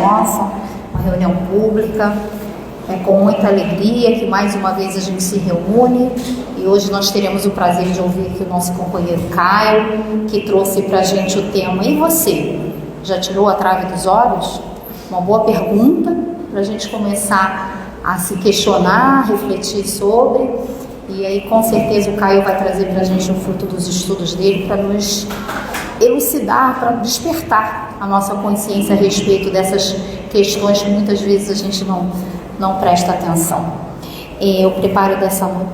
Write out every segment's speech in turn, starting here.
Nossa, uma reunião pública. É com muita alegria que mais uma vez a gente se reúne e hoje nós teremos o prazer de ouvir aqui o nosso companheiro Caio, que trouxe para a gente o tema. E você? Já tirou a trave dos olhos? Uma boa pergunta para a gente começar a se questionar, refletir sobre. E aí com certeza o Caio vai trazer para a gente o fruto dos estudos dele para nos elucidar, para despertar a nossa consciência a respeito dessas questões que muitas vezes a gente não presta atenção. Eu preparo dessa noite.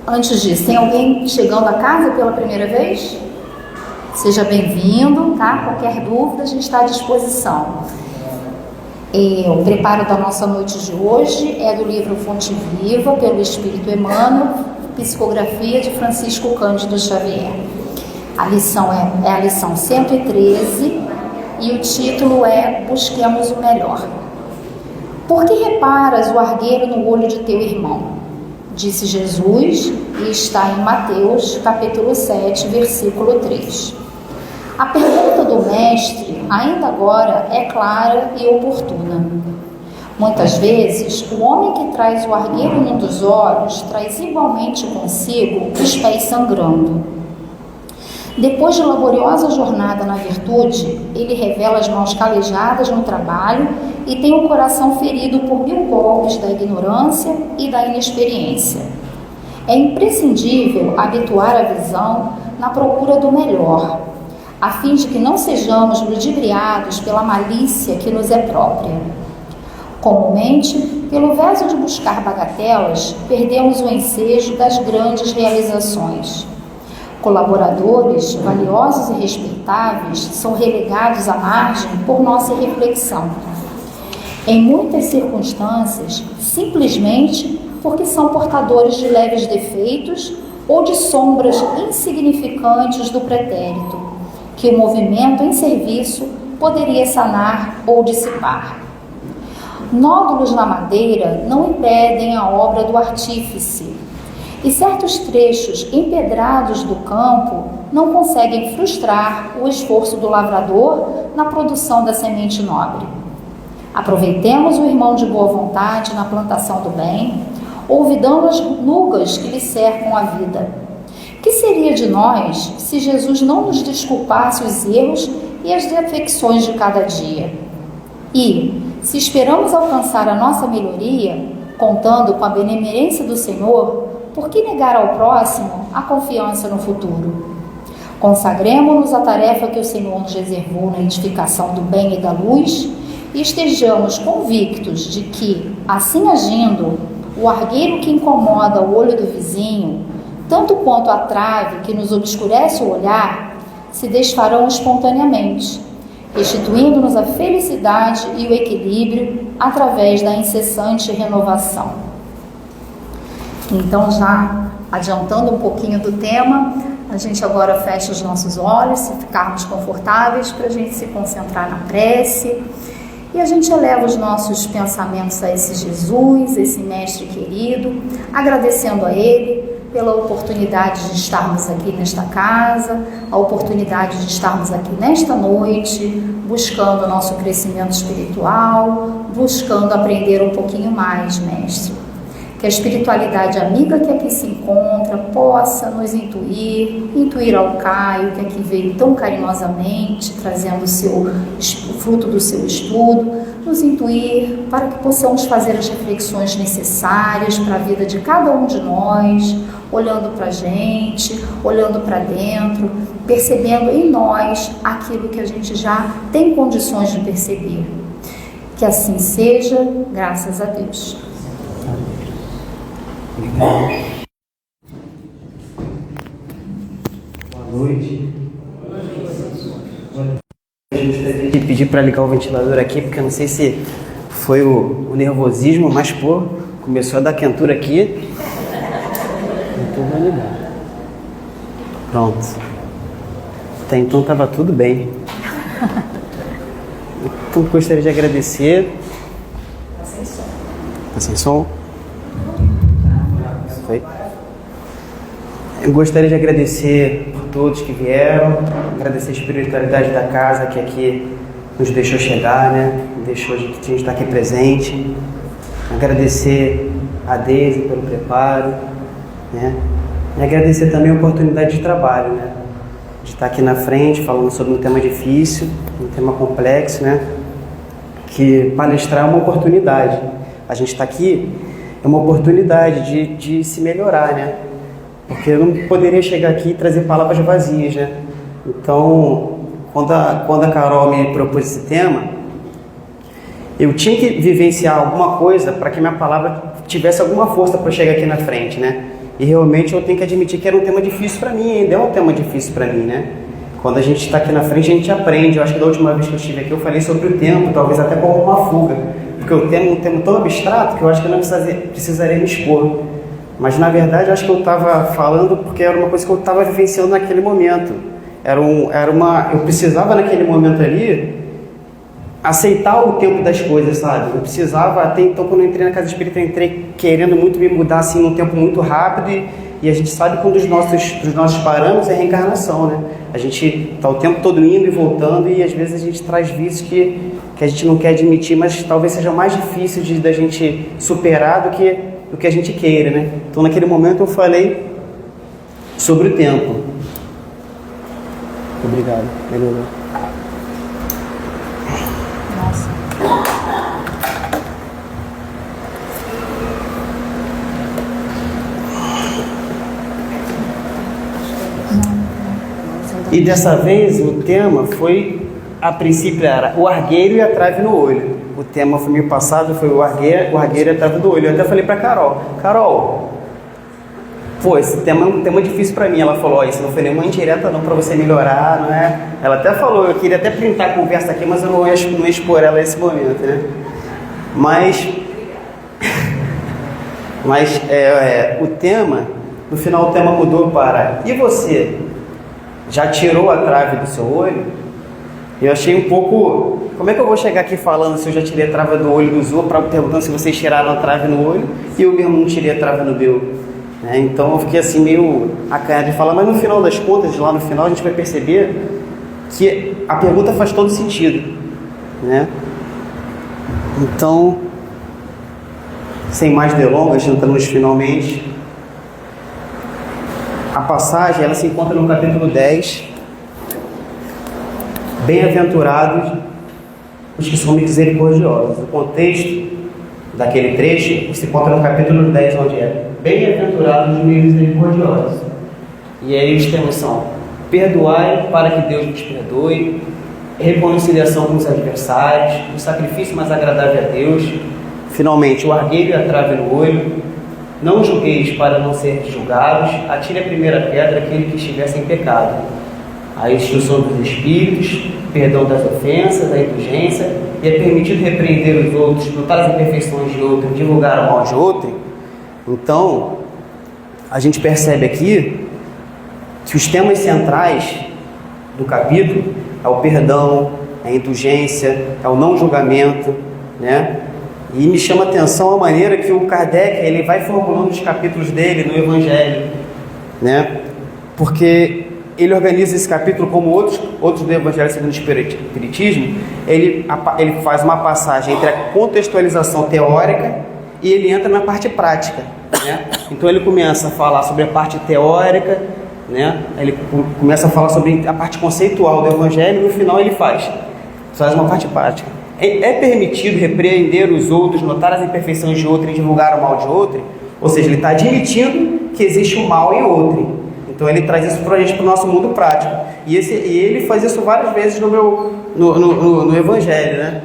Antes disso, tem alguém chegando a casa pela primeira vez? Seja bem-vindo, tá? Qualquer dúvida, a gente está à disposição. O preparo da nossa noite de hoje é do livro Fonte Viva, pelo Espírito Emmanuel, psicografia de Francisco Cândido Xavier. A lição é a lição 113 e o título é Busquemos o Melhor. Por que reparas o argueiro no olho de teu irmão? Disse Jesus e está em Mateus, capítulo 7, versículo 3. A pergunta do mestre, ainda agora, é clara e oportuna. Muitas vezes, o homem que traz o argueiro num dos olhos traz igualmente consigo os pés sangrando. Depois de laboriosa jornada na virtude, ele revela as mãos calejadas no trabalho e tem o coração ferido por 1000 golpes da ignorância e da inexperiência. É imprescindível habituar a visão na procura do melhor, a fim de que não sejamos ludibriados pela malícia que nos é própria. Comumente, pelo verso de buscar bagatelas, perdemos o ensejo das grandes realizações. Colaboradores valiosos e respeitáveis são relegados à margem por nossa irreflexão. Em muitas circunstâncias, simplesmente porque são portadores de leves defeitos ou de sombras insignificantes do pretérito, que o movimento em serviço poderia sanar ou dissipar. Nódulos na madeira não impedem a obra do artífice, e certos trechos empedrados do campo não conseguem frustrar o esforço do lavrador na produção da semente nobre. Aproveitemos o irmão de boa vontade na plantação do bem, olvidando as nugas que lhe cercam a vida. Que seria de nós se Jesus não nos desculpasse os erros e as defecções de cada dia? E, se esperamos alcançar a nossa melhoria, contando com a benemerência do Senhor, por que negar ao próximo a confiança no futuro? Consagremo-nos à tarefa que o Senhor nos reservou na edificação do bem e da luz e estejamos convictos de que, assim agindo, o argueiro que incomoda o olho do vizinho, tanto quanto a trave que nos obscurece o olhar, se desfarão espontaneamente, restituindo-nos a felicidade e o equilíbrio através da incessante renovação. Então, já adiantando um pouquinho do tema, a gente agora fecha os nossos olhos, se ficarmos confortáveis, para a gente se concentrar na prece. E a gente eleva os nossos pensamentos a esse Jesus, esse Mestre querido, agradecendo a Ele pela oportunidade de estarmos aqui nesta casa, a oportunidade de estarmos aqui nesta noite, buscando o nosso crescimento espiritual, buscando aprender um pouquinho mais, Mestre. Que a espiritualidade amiga que aqui se encontra possa nos intuir ao Caio, que aqui veio tão carinhosamente, trazendo o fruto do seu estudo, nos intuir para que possamos fazer as reflexões necessárias para a vida de cada um de nós, olhando para a gente, olhando para dentro, percebendo em nós aquilo que a gente já tem condições de perceber. Que assim seja, graças a Deus. Boa noite. Eu gostaria de pedir para ligar o ventilador aqui, porque eu não sei se foi o nervosismo, mas começou a dar quentura aqui. Então vou ligar. Pronto. Até então estava tudo bem. Então gostaria de agradecer. Tá sem som? Foi? Eu gostaria de agradecer por todos que vieram, agradecer a espiritualidade da casa que aqui nos deixou chegar, né? Deixou a gente estar aqui presente. Agradecer a Deise pelo preparo, né? E agradecer também a oportunidade de trabalho, né? De estar aqui na frente falando sobre um tema difícil, um tema complexo, né? Que palestrar é uma oportunidade. A gente está aqui é uma oportunidade de se melhorar, né? Porque eu não poderia chegar aqui e trazer palavras vazias, né? Então, quando a Carol me propôs esse tema, eu tinha que vivenciar alguma coisa para que minha palavra tivesse alguma força para chegar aqui na frente, né? E realmente eu tenho que admitir que era um tema difícil para mim, ainda é um tema difícil para mim, né? Quando a gente está aqui na frente, a gente aprende. Eu acho que da última vez que eu estive aqui, eu falei sobre o tempo, talvez até como uma fuga. Porque o tema é um tema tão abstrato que eu acho que eu não precisaria me expor. Mas, na verdade, eu acho que eu estava falando porque era uma coisa que eu estava vivenciando naquele momento. Eu precisava, naquele momento ali, aceitar o tempo das coisas, sabe? Eu precisava, até então, quando eu entrei na casa espírita, eu entrei querendo muito me mudar, assim, num tempo muito rápido. E a gente sabe que um dos nossos parâmetros é a reencarnação, né? A gente está o tempo todo indo e voltando e às vezes a gente traz vícios que a gente não quer admitir, mas talvez seja mais difícil da gente superar do que a gente queira, né? Então naquele momento eu falei sobre o tempo. Obrigado. Melhorou. Nossa. E dessa vez o tema foi, a princípio era o argueiro e a trave no olho. O tema foi meio passado, foi o argueiro e a trave do olho. Eu até falei pra Carol, pô, esse tema é um tema difícil pra mim. Ela falou, isso não foi nenhuma indireta não pra você melhorar, não é? Ela até falou, eu queria até printar a conversa aqui, mas eu não ia expor ela nesse momento, né? Mas o tema, no final o tema mudou para, e você? Já tirou a trave do seu olho? Eu achei um pouco... Como é que eu vou chegar aqui falando se eu já tirei a trave do olho do Zu, perguntando se vocês tiraram a trave no olho e eu mesmo não tirei a trave no meu? Né? Então eu fiquei assim meio acanhado de falar, mas no final das contas, lá no final, a gente vai perceber que a pergunta faz todo sentido, né? Então, sem mais delongas, entramos finalmente. A passagem, ela se encontra no capítulo 10. Bem-aventurados os que são misericordiosos. O contexto daquele trecho se encontra no capítulo 10, onde é bem-aventurados os misericordiosos. E aí os temas são: perdoai para que Deus nos perdoe, reconciliação com os adversários, o sacrifício mais agradável a Deus, finalmente o argueiro e a trave no olho. Não julgueis para não ser julgados, atire a primeira pedra aquele que estiver sem pecado. A instrução dos espíritos, perdão das ofensas, a indulgência, e é permitido repreender os outros, notar as imperfeições de outro, divulgar o mal de outro. Então, a gente percebe aqui que os temas centrais do capítulo é o perdão, a indulgência, é o não julgamento, né? E me chama a atenção a maneira que o Kardec ele vai formulando os capítulos dele no Evangelho, né? Porque ele organiza esse capítulo como outros do Evangelho segundo o Espiritismo. Ele faz uma passagem entre a contextualização teórica e ele entra na parte prática, né? Então ele começa a falar sobre a parte teórica, né? Ele começa a falar sobre a parte conceitual do Evangelho e no final ele faz uma parte prática. É permitido repreender os outros, notar as imperfeições de outro e divulgar o mal de outro? Ou seja, ele está admitindo que existe o mal em outro. Então ele traz isso para a gente, para o nosso mundo prático. E ele faz isso várias vezes no Evangelho, né?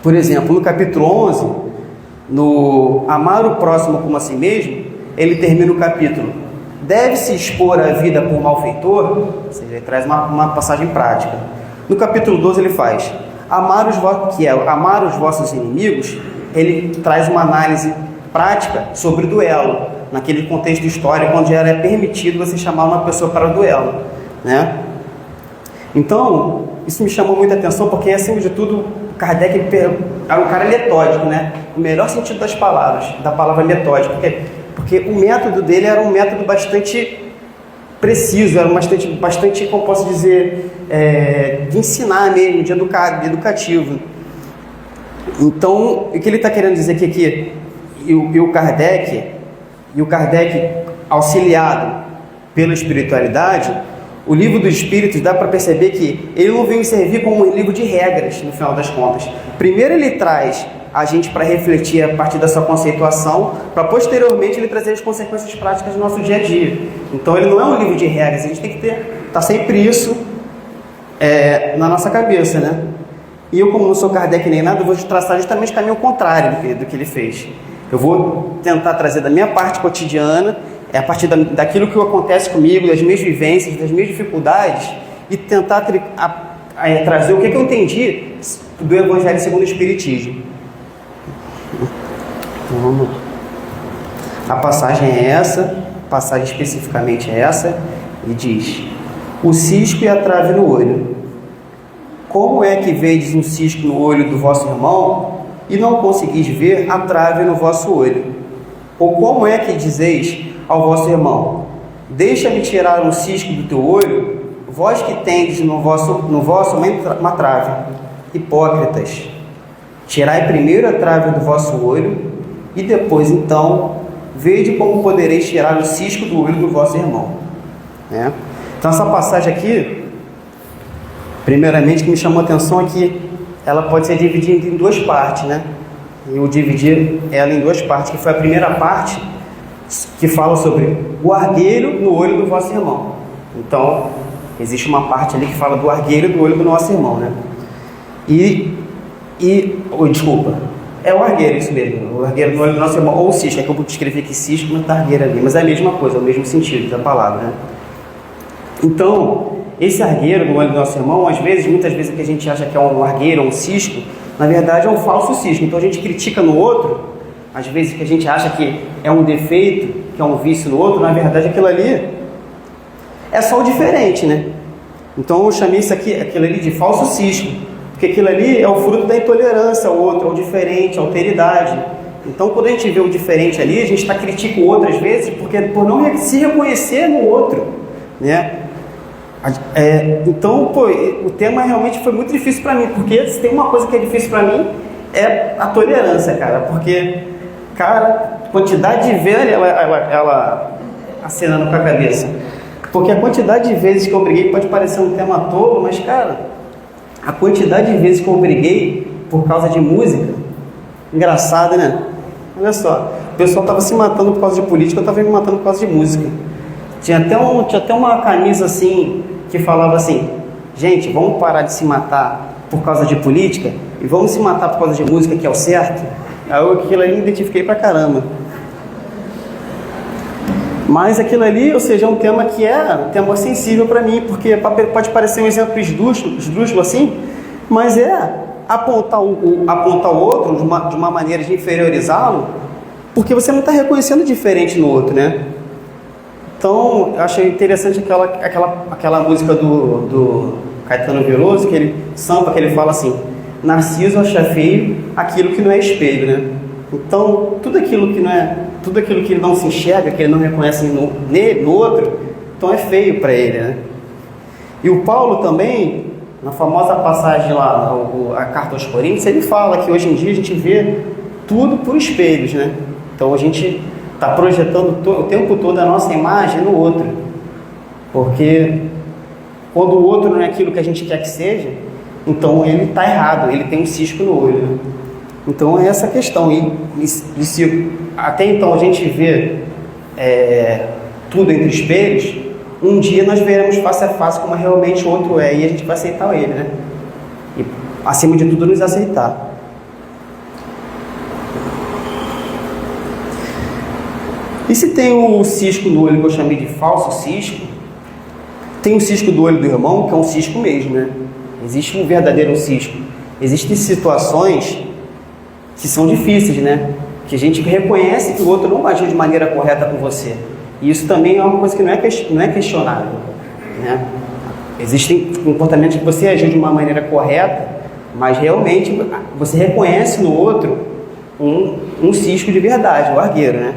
Por exemplo, no capítulo 11, no amar o próximo como a si mesmo, ele termina o capítulo: deve-se expor a vida por malfeitor? Ou seja, ele traz uma passagem prática. No capítulo 12 ele faz amar os vossos inimigos. Ele traz uma análise prática sobre o duelo, naquele contexto histórico onde era permitido você chamar uma pessoa para o duelo, né? Então, isso me chamou muita atenção, porque, acima de tudo, Kardec era um cara metódico, né? O melhor sentido das palavras, da palavra metódico, porque o método dele era um método bastante preciso, era bastante, como posso dizer, de ensinar mesmo, de educativo. Então, o que ele está querendo dizer aqui o Kardec auxiliado pela espiritualidade, o livro dos Espíritos dá para perceber que ele não veio servir como um livro de regras, no final das contas. Primeiro ele traz a gente para refletir a partir da sua conceituação, para posteriormente ele trazer as consequências práticas do nosso dia a dia. Então ele não é um livro de regras, a gente tem que tá sempre isso na nossa cabeça, né? E eu, como não sou Kardec nem nada, eu vou traçar justamente o caminho contrário do que ele fez. Eu vou tentar trazer da minha parte cotidiana, a partir daquilo que acontece comigo, das minhas vivências, das minhas dificuldades, e tentar trazer o que eu entendi do Evangelho segundo o Espiritismo. Então, vamos lá. A passagem é essa, a passagem especificamente é essa, e diz: o cisco e a trave no olho. Como é que vedes um cisco no olho do vosso irmão, e não conseguis ver a trave no vosso olho? Ou como é que dizeis ao vosso irmão: deixa-me tirar um cisco do teu olho, vós que tendes no vosso uma trave? Hipócritas, tirai primeiro a trave do vosso olho, e depois então vede como podereis tirar o cisco do olho do vosso irmão. Então essa passagem aqui, primeiramente, que me chamou a atenção é que ela pode ser dividida em duas partes, né? Eu dividi ela em duas partes, que foi a primeira parte, que fala sobre o argueiro no olho do vosso irmão. Então, existe uma parte ali que fala do argueiro do olho do nosso irmão, né? Desculpa, é o argueiro, isso mesmo, o argueiro no olho do nosso irmão, ou o cisco, é que eu vou escrever aqui cisco, mas tá argueiro ali, mas é a mesma coisa, é o mesmo sentido da palavra, né? Então, esse argueiro no olho do nosso irmão, muitas vezes o que a gente acha que é um argueiro ou um cisco, na verdade é um falso cisco. Então a gente critica no outro, às vezes que a gente acha que é um defeito, que é um vício no outro, na verdade aquilo ali é só o diferente, né? Então eu chamei aquilo ali de falso cisco, porque aquilo ali é o fruto da intolerância ao outro, ao diferente, à alteridade. Então quando a gente vê o diferente ali, a gente critica o outro às vezes por não se reconhecer no outro, né? Então, o tema realmente foi muito difícil para mim, porque se tem uma coisa que é difícil para mim, é a tolerância, cara, porque, quantidade de vezes, ela acenando com a cabeça, porque a quantidade de vezes que eu briguei pode parecer um tema tolo, mas, cara, a quantidade de vezes que eu briguei por causa de música, engraçado, né? Olha só, o pessoal estava se matando por causa de política, eu estava me matando por causa de música. Tinha até uma camisa assim, que falava assim: gente, vamos parar de se matar por causa de política e vamos se matar por causa de música, que é o certo. Aí aquilo ali me identifiquei pra caramba. Mas aquilo ali, ou seja, é um tema que é um tema sensível para mim, porque pode parecer um exemplo esdrúxulo assim, mas apontar o outro de uma maneira de inferiorizá-lo, porque você não está reconhecendo diferente no outro, né? Então, eu achei interessante aquela música do Caetano Veloso, que ele fala assim: Narciso acha feio aquilo que não é espelho, né? Então, tudo aquilo que ele não se enxerga, que ele não reconhece no outro, então é feio para ele, né? E o Paulo também, na famosa passagem lá, a Carta aos Coríntios, ele fala que hoje em dia a gente vê tudo por espelhos, né? Então a gente está projetando o tempo todo a nossa imagem no outro, porque quando o outro não é aquilo que a gente quer que seja, então ele está errado, ele tem um cisco no olho, né? Então é essa questão, e se até então a gente vê tudo entre espelhos, um dia nós veremos face a face como realmente o outro é, e a gente vai aceitar ele, né? E acima de tudo nos aceitar. E se tem o cisco no olho que eu chamei de falso cisco, tem o cisco do olho do irmão, que é um cisco mesmo, né? Existe um verdadeiro cisco. Existem situações que são difíceis, né? Que a gente reconhece que o outro não agiu de maneira correta com você. E isso também é uma coisa que não é questionável, né? Existem comportamentos que você agiu de uma maneira correta, mas realmente você reconhece no outro um cisco de verdade, o argueiro, né?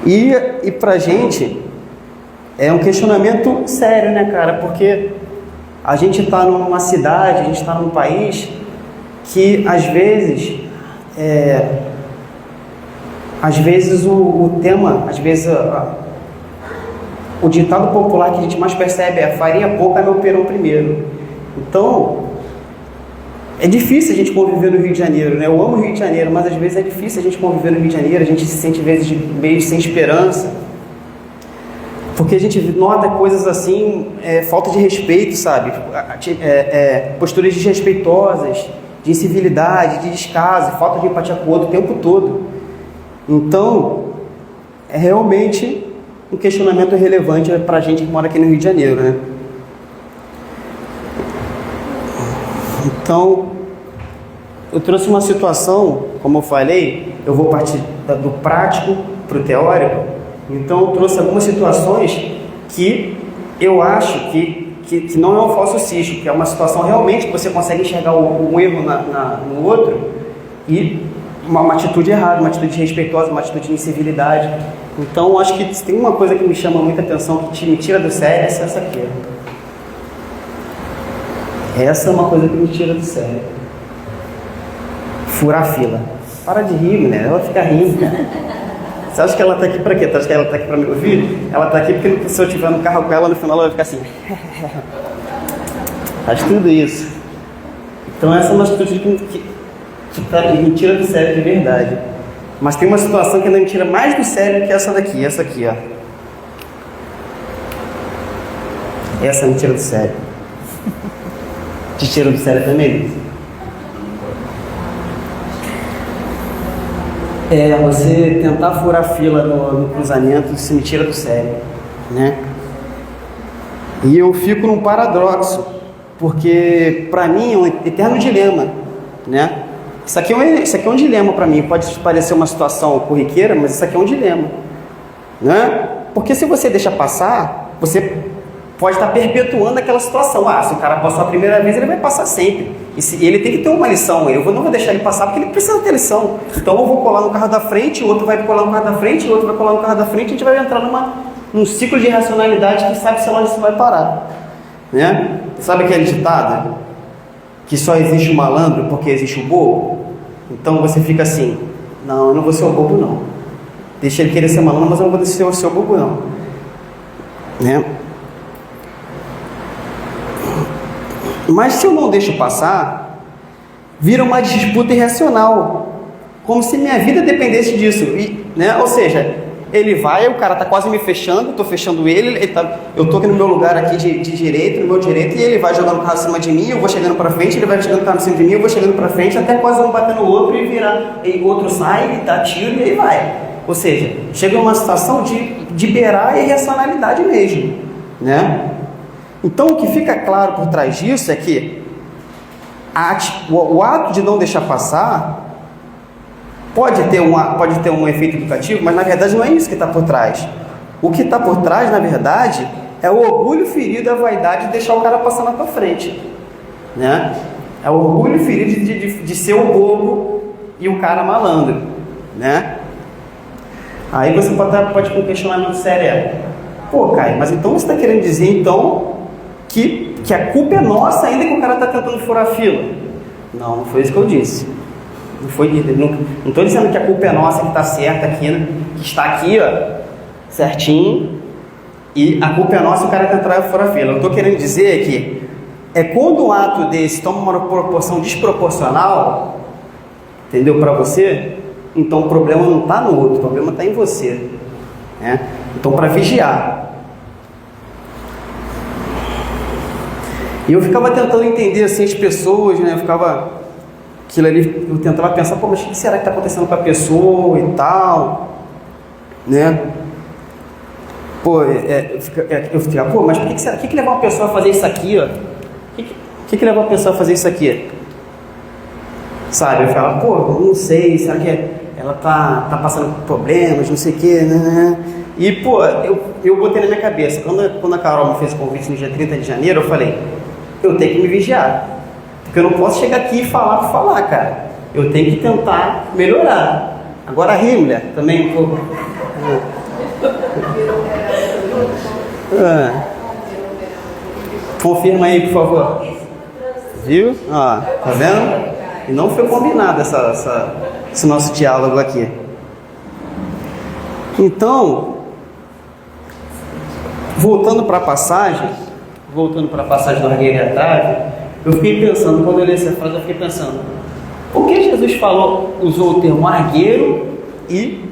E pra gente, é um questionamento sério, né, cara? Porque a gente está numa cidade, a gente está num país que às vezes o tema, o ditado popular que a gente mais percebe é farinha pouca, meu perão primeiro. Então, é difícil a gente conviver no Rio de Janeiro, né? Eu amo o Rio de Janeiro, mas às vezes é difícil a gente conviver no Rio de Janeiro, a gente se sente às vezes meio sem esperança, porque a gente nota coisas assim, falta de respeito, sabe? Posturas desrespeitosas, de incivilidade, de descaso, falta de empatia com o outro o tempo todo. Então, é realmente um questionamento relevante para a gente que mora aqui no Rio de Janeiro, né? Então, eu trouxe uma situação, como eu falei, eu vou partir do prático para o teórico. Então, eu trouxe algumas situações que eu acho que não é um falso cisto, que é uma situação realmente que você consegue enxergar um erro no outro e uma atitude errada, uma atitude desrespeitosa, uma atitude de incivilidade. Então, acho que se tem uma coisa que me chama muita atenção, que me tira do sério, é essa aqui. Essa é uma coisa que me tira do sério. Furar fila. Para de rir, mulher. Ela fica rindo, cara. Você acha que ela tá aqui pra quê? Você acha que ela tá aqui pra me ouvir? Ela tá aqui porque se eu estiver no carro com ela, no final ela vai ficar assim. Faz tudo isso. Então essa é uma atitude que me tira do sério de verdade. Mas tem uma situação que ainda me tira mais do sério que essa daqui. Essa aqui, ó. Essa me tira do sério. Te tira do sério também? Você tentar furar fila no cruzamento, isso me tira do sério, né? E eu fico num paradoxo, porque para mim é um eterno dilema, né? Isso aqui é um dilema para mim. Pode parecer uma situação corriqueira, mas isso aqui é um dilema, né? Porque se você deixa passar, você pode estar perpetuando aquela situação. Se o cara passou a primeira vez, ele vai passar sempre. E ele tem que ter uma lição. Eu não vou deixar ele passar porque ele precisa ter lição. Então eu vou colar no carro da frente, o outro vai colar no carro da frente, o outro vai colar no carro da frente, a gente vai entrar num ciclo de racionalidade que sabe-se lá onde você vai parar, né? Sabe aquele ditado? Que só existe o malandro porque existe o bobo? Então você fica assim, não, eu não vou ser o bobo não. Deixa ele querer ser malandro, mas eu não vou ser o bobo não, né? Mas se eu não deixo passar, vira uma disputa irracional, como se minha vida dependesse disso, né? Ou seja, ele vai, o cara está quase me fechando, eu estou fechando eu estou aqui no meu lugar aqui de direito, no meu direito, e ele vai jogando o carro acima de mim, eu vou chegando para frente, ele vai chegando o carro acima de mim, eu vou chegando para frente, até quase um bater no outro e virar, e o outro sai, e dá tiro e aí vai. Ou seja, chega uma situação de beirar a irracionalidade mesmo, né? Então, o que fica claro por trás disso é que o ato de não deixar passar pode ter um efeito educativo, mas na verdade não é isso que está por trás. O que está por trás, na verdade, é o orgulho ferido, a vaidade de deixar o cara passar na tua frente, né? É o orgulho ferido de ser o bobo e o cara malandro, né? Aí você pode com um questionamento sério. Pô, Caio, mas então você está querendo dizer então que a culpa é nossa ainda que o cara está tentando furar a fila? Não foi isso que eu disse. Não estou dizendo que a culpa é nossa que está certa aqui, né? Que está aqui, ó, certinho, e a culpa é nossa e o cara está tentando furar a fila. Eu estou querendo dizer que quando um ato desse toma uma proporção desproporcional, entendeu, para você, então o problema não está no outro, o problema está em você, né? Então, para vigiar. E eu ficava tentando entender assim as pessoas, né? Eu tentava pensar, mas o que será que está acontecendo com a pessoa e tal, né? Eu ficava, mas por que será? O que leva uma pessoa a fazer isso aqui, ó? O que leva uma pessoa a fazer isso aqui? Sabe? Eu ficava, não sei, será que ela tá passando por problemas, não sei o quê, né? E, eu botei na minha cabeça, quando a Carol me fez o convite no dia 30 de janeiro, eu falei, eu tenho que me vigiar, porque eu não posso chegar aqui e falar por falar, cara. Eu tenho que tentar melhorar. Agora rir, mulher, também um pouco. Confirma aí, por favor. Viu? Ó, tá vendo? E não foi combinado esse nosso diálogo aqui. Então, voltando para a passagem do argueiro e a trave, eu fiquei pensando, quando eu li essa frase, eu fiquei pensando, por que Jesus usou o termo argueiro e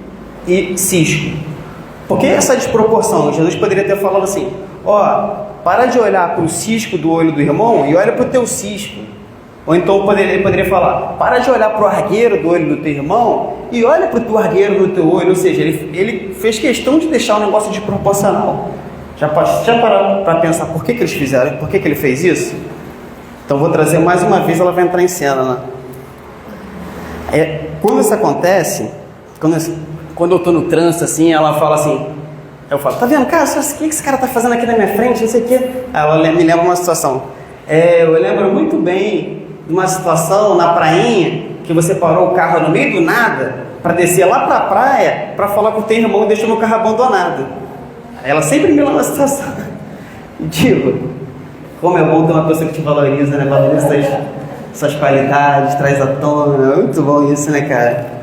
cisco? Por que essa desproporção? Jesus poderia ter falado assim, para de olhar para o cisco do olho do irmão e olha para o teu cisco. Ou então ele poderia falar, para de olhar para o argueiro do olho do teu irmão e olha para o teu argueiro no teu olho. Ou seja, ele fez questão de deixar o negócio desproporcional. Já pararam para pensar por que eles fizeram, por que ele fez isso? Então vou trazer mais uma vez, ela vai entrar em cena, né? Quando isso acontece, quando eu estou no trânsito assim, ela fala assim, eu falo, tá vendo, cara, o que esse cara tá fazendo aqui na minha frente, não sei o quê. Ela me lembra uma situação. Eu lembro muito bem de uma situação na prainha, que você parou o carro no meio do nada, para descer lá para a praia, para falar com o teu irmão e deixou meu carro abandonado. Ela sempre me lembra uma situação. Digo, como é bom ter uma pessoa que te valoriza, né? Valoriza suas qualidades, traz à tona. Muito bom isso, né, cara?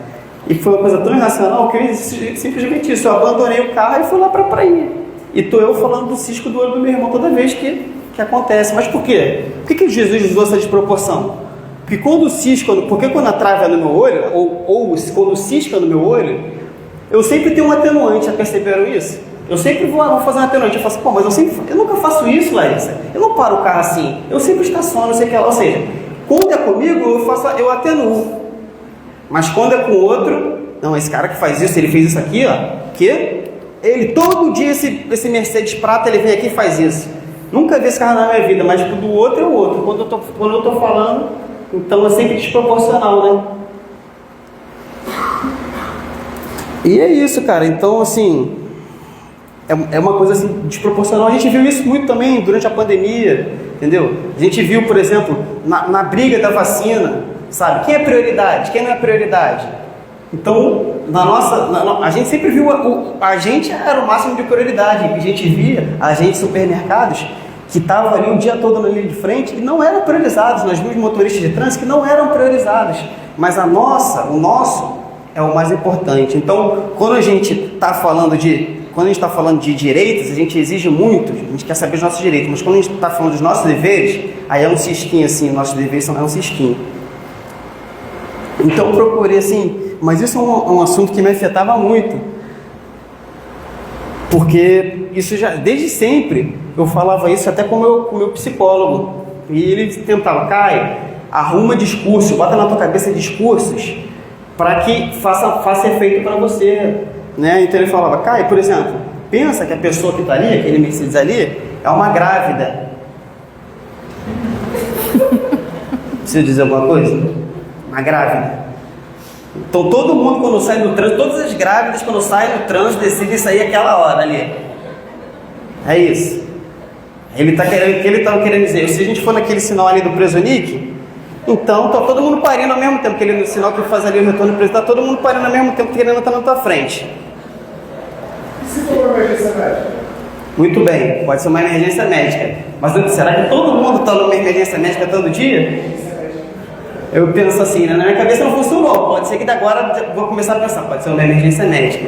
E foi uma coisa tão irracional que eu simplesmente isso. Eu abandonei o carro e fui lá para a praia. E tô eu falando do cisco do olho do meu irmão toda vez que acontece. Mas por quê? Por que Jesus usou essa desproporção? Porque quando a trave é no meu olho, ou quando o cisco é no meu olho, eu sempre tenho um atenuante. Já perceberam isso? Eu sempre vou fazer um atenuante. Eu faço, mas eu nunca faço isso, Larissa. Eu não paro o carro assim. Eu sempre estaciono, não sei o que lá. Ou seja, quando é comigo, eu atenuo. Mas quando é com o outro, não, esse cara que faz isso, ele fez isso aqui, ele todo dia, esse Mercedes prata, ele vem aqui e faz isso. Nunca vi esse carro na minha vida, mas do outro é o outro. Quando eu estou falando, então é sempre desproporcional, né? E é isso, cara. Então, assim, é uma coisa assim, desproporcional. A gente viu isso muito também durante a pandemia, entendeu? A gente viu, por exemplo, na briga da vacina, sabe? Quem é prioridade? Quem não é prioridade? Então, a gente sempre viu, a gente era o máximo de prioridade. A gente via agentes de supermercados que estavam ali o dia todo na linha de frente e não eram priorizados. Nós vimos motoristas de trânsito que não eram priorizados. Mas o nosso é o mais importante. Então, quando a gente está falando de direitos, a gente exige muito, a gente quer saber os nossos direitos. Mas quando a gente está falando dos nossos deveres, aí é um cisquinho assim, nossos deveres é um cisquinho. Então eu procurei assim, mas isso é um assunto que me afetava muito, porque isso já, desde sempre, eu falava isso até com o meu psicólogo, e ele tentava, Caio, arruma discurso, bota na tua cabeça discursos, para que faça efeito para você, né? Então ele falava, Caio, por exemplo, pensa que a pessoa que está ali, aquele Mercedes ali, é uma grávida. Preciso dizer alguma coisa? Uma grávida. Então todo mundo quando sai no trânsito, todas as grávidas quando saem no trânsito decidem sair aquela hora ali. É isso. Ele estava querendo dizer, se a gente for naquele sinal ali do Presonic, então tá todo mundo parindo ao mesmo tempo, aquele sinal que faz ali o retorno do preso, tá todo mundo parindo ao mesmo tempo querendo estar na tua frente. E se for uma emergência médica? Muito bem, pode ser uma emergência médica. Mas será que todo mundo está numa emergência médica todo dia? Eu penso assim, né? Na minha cabeça não funcionou. Pode ser que agora eu vou começar a pensar, pode ser uma emergência médica.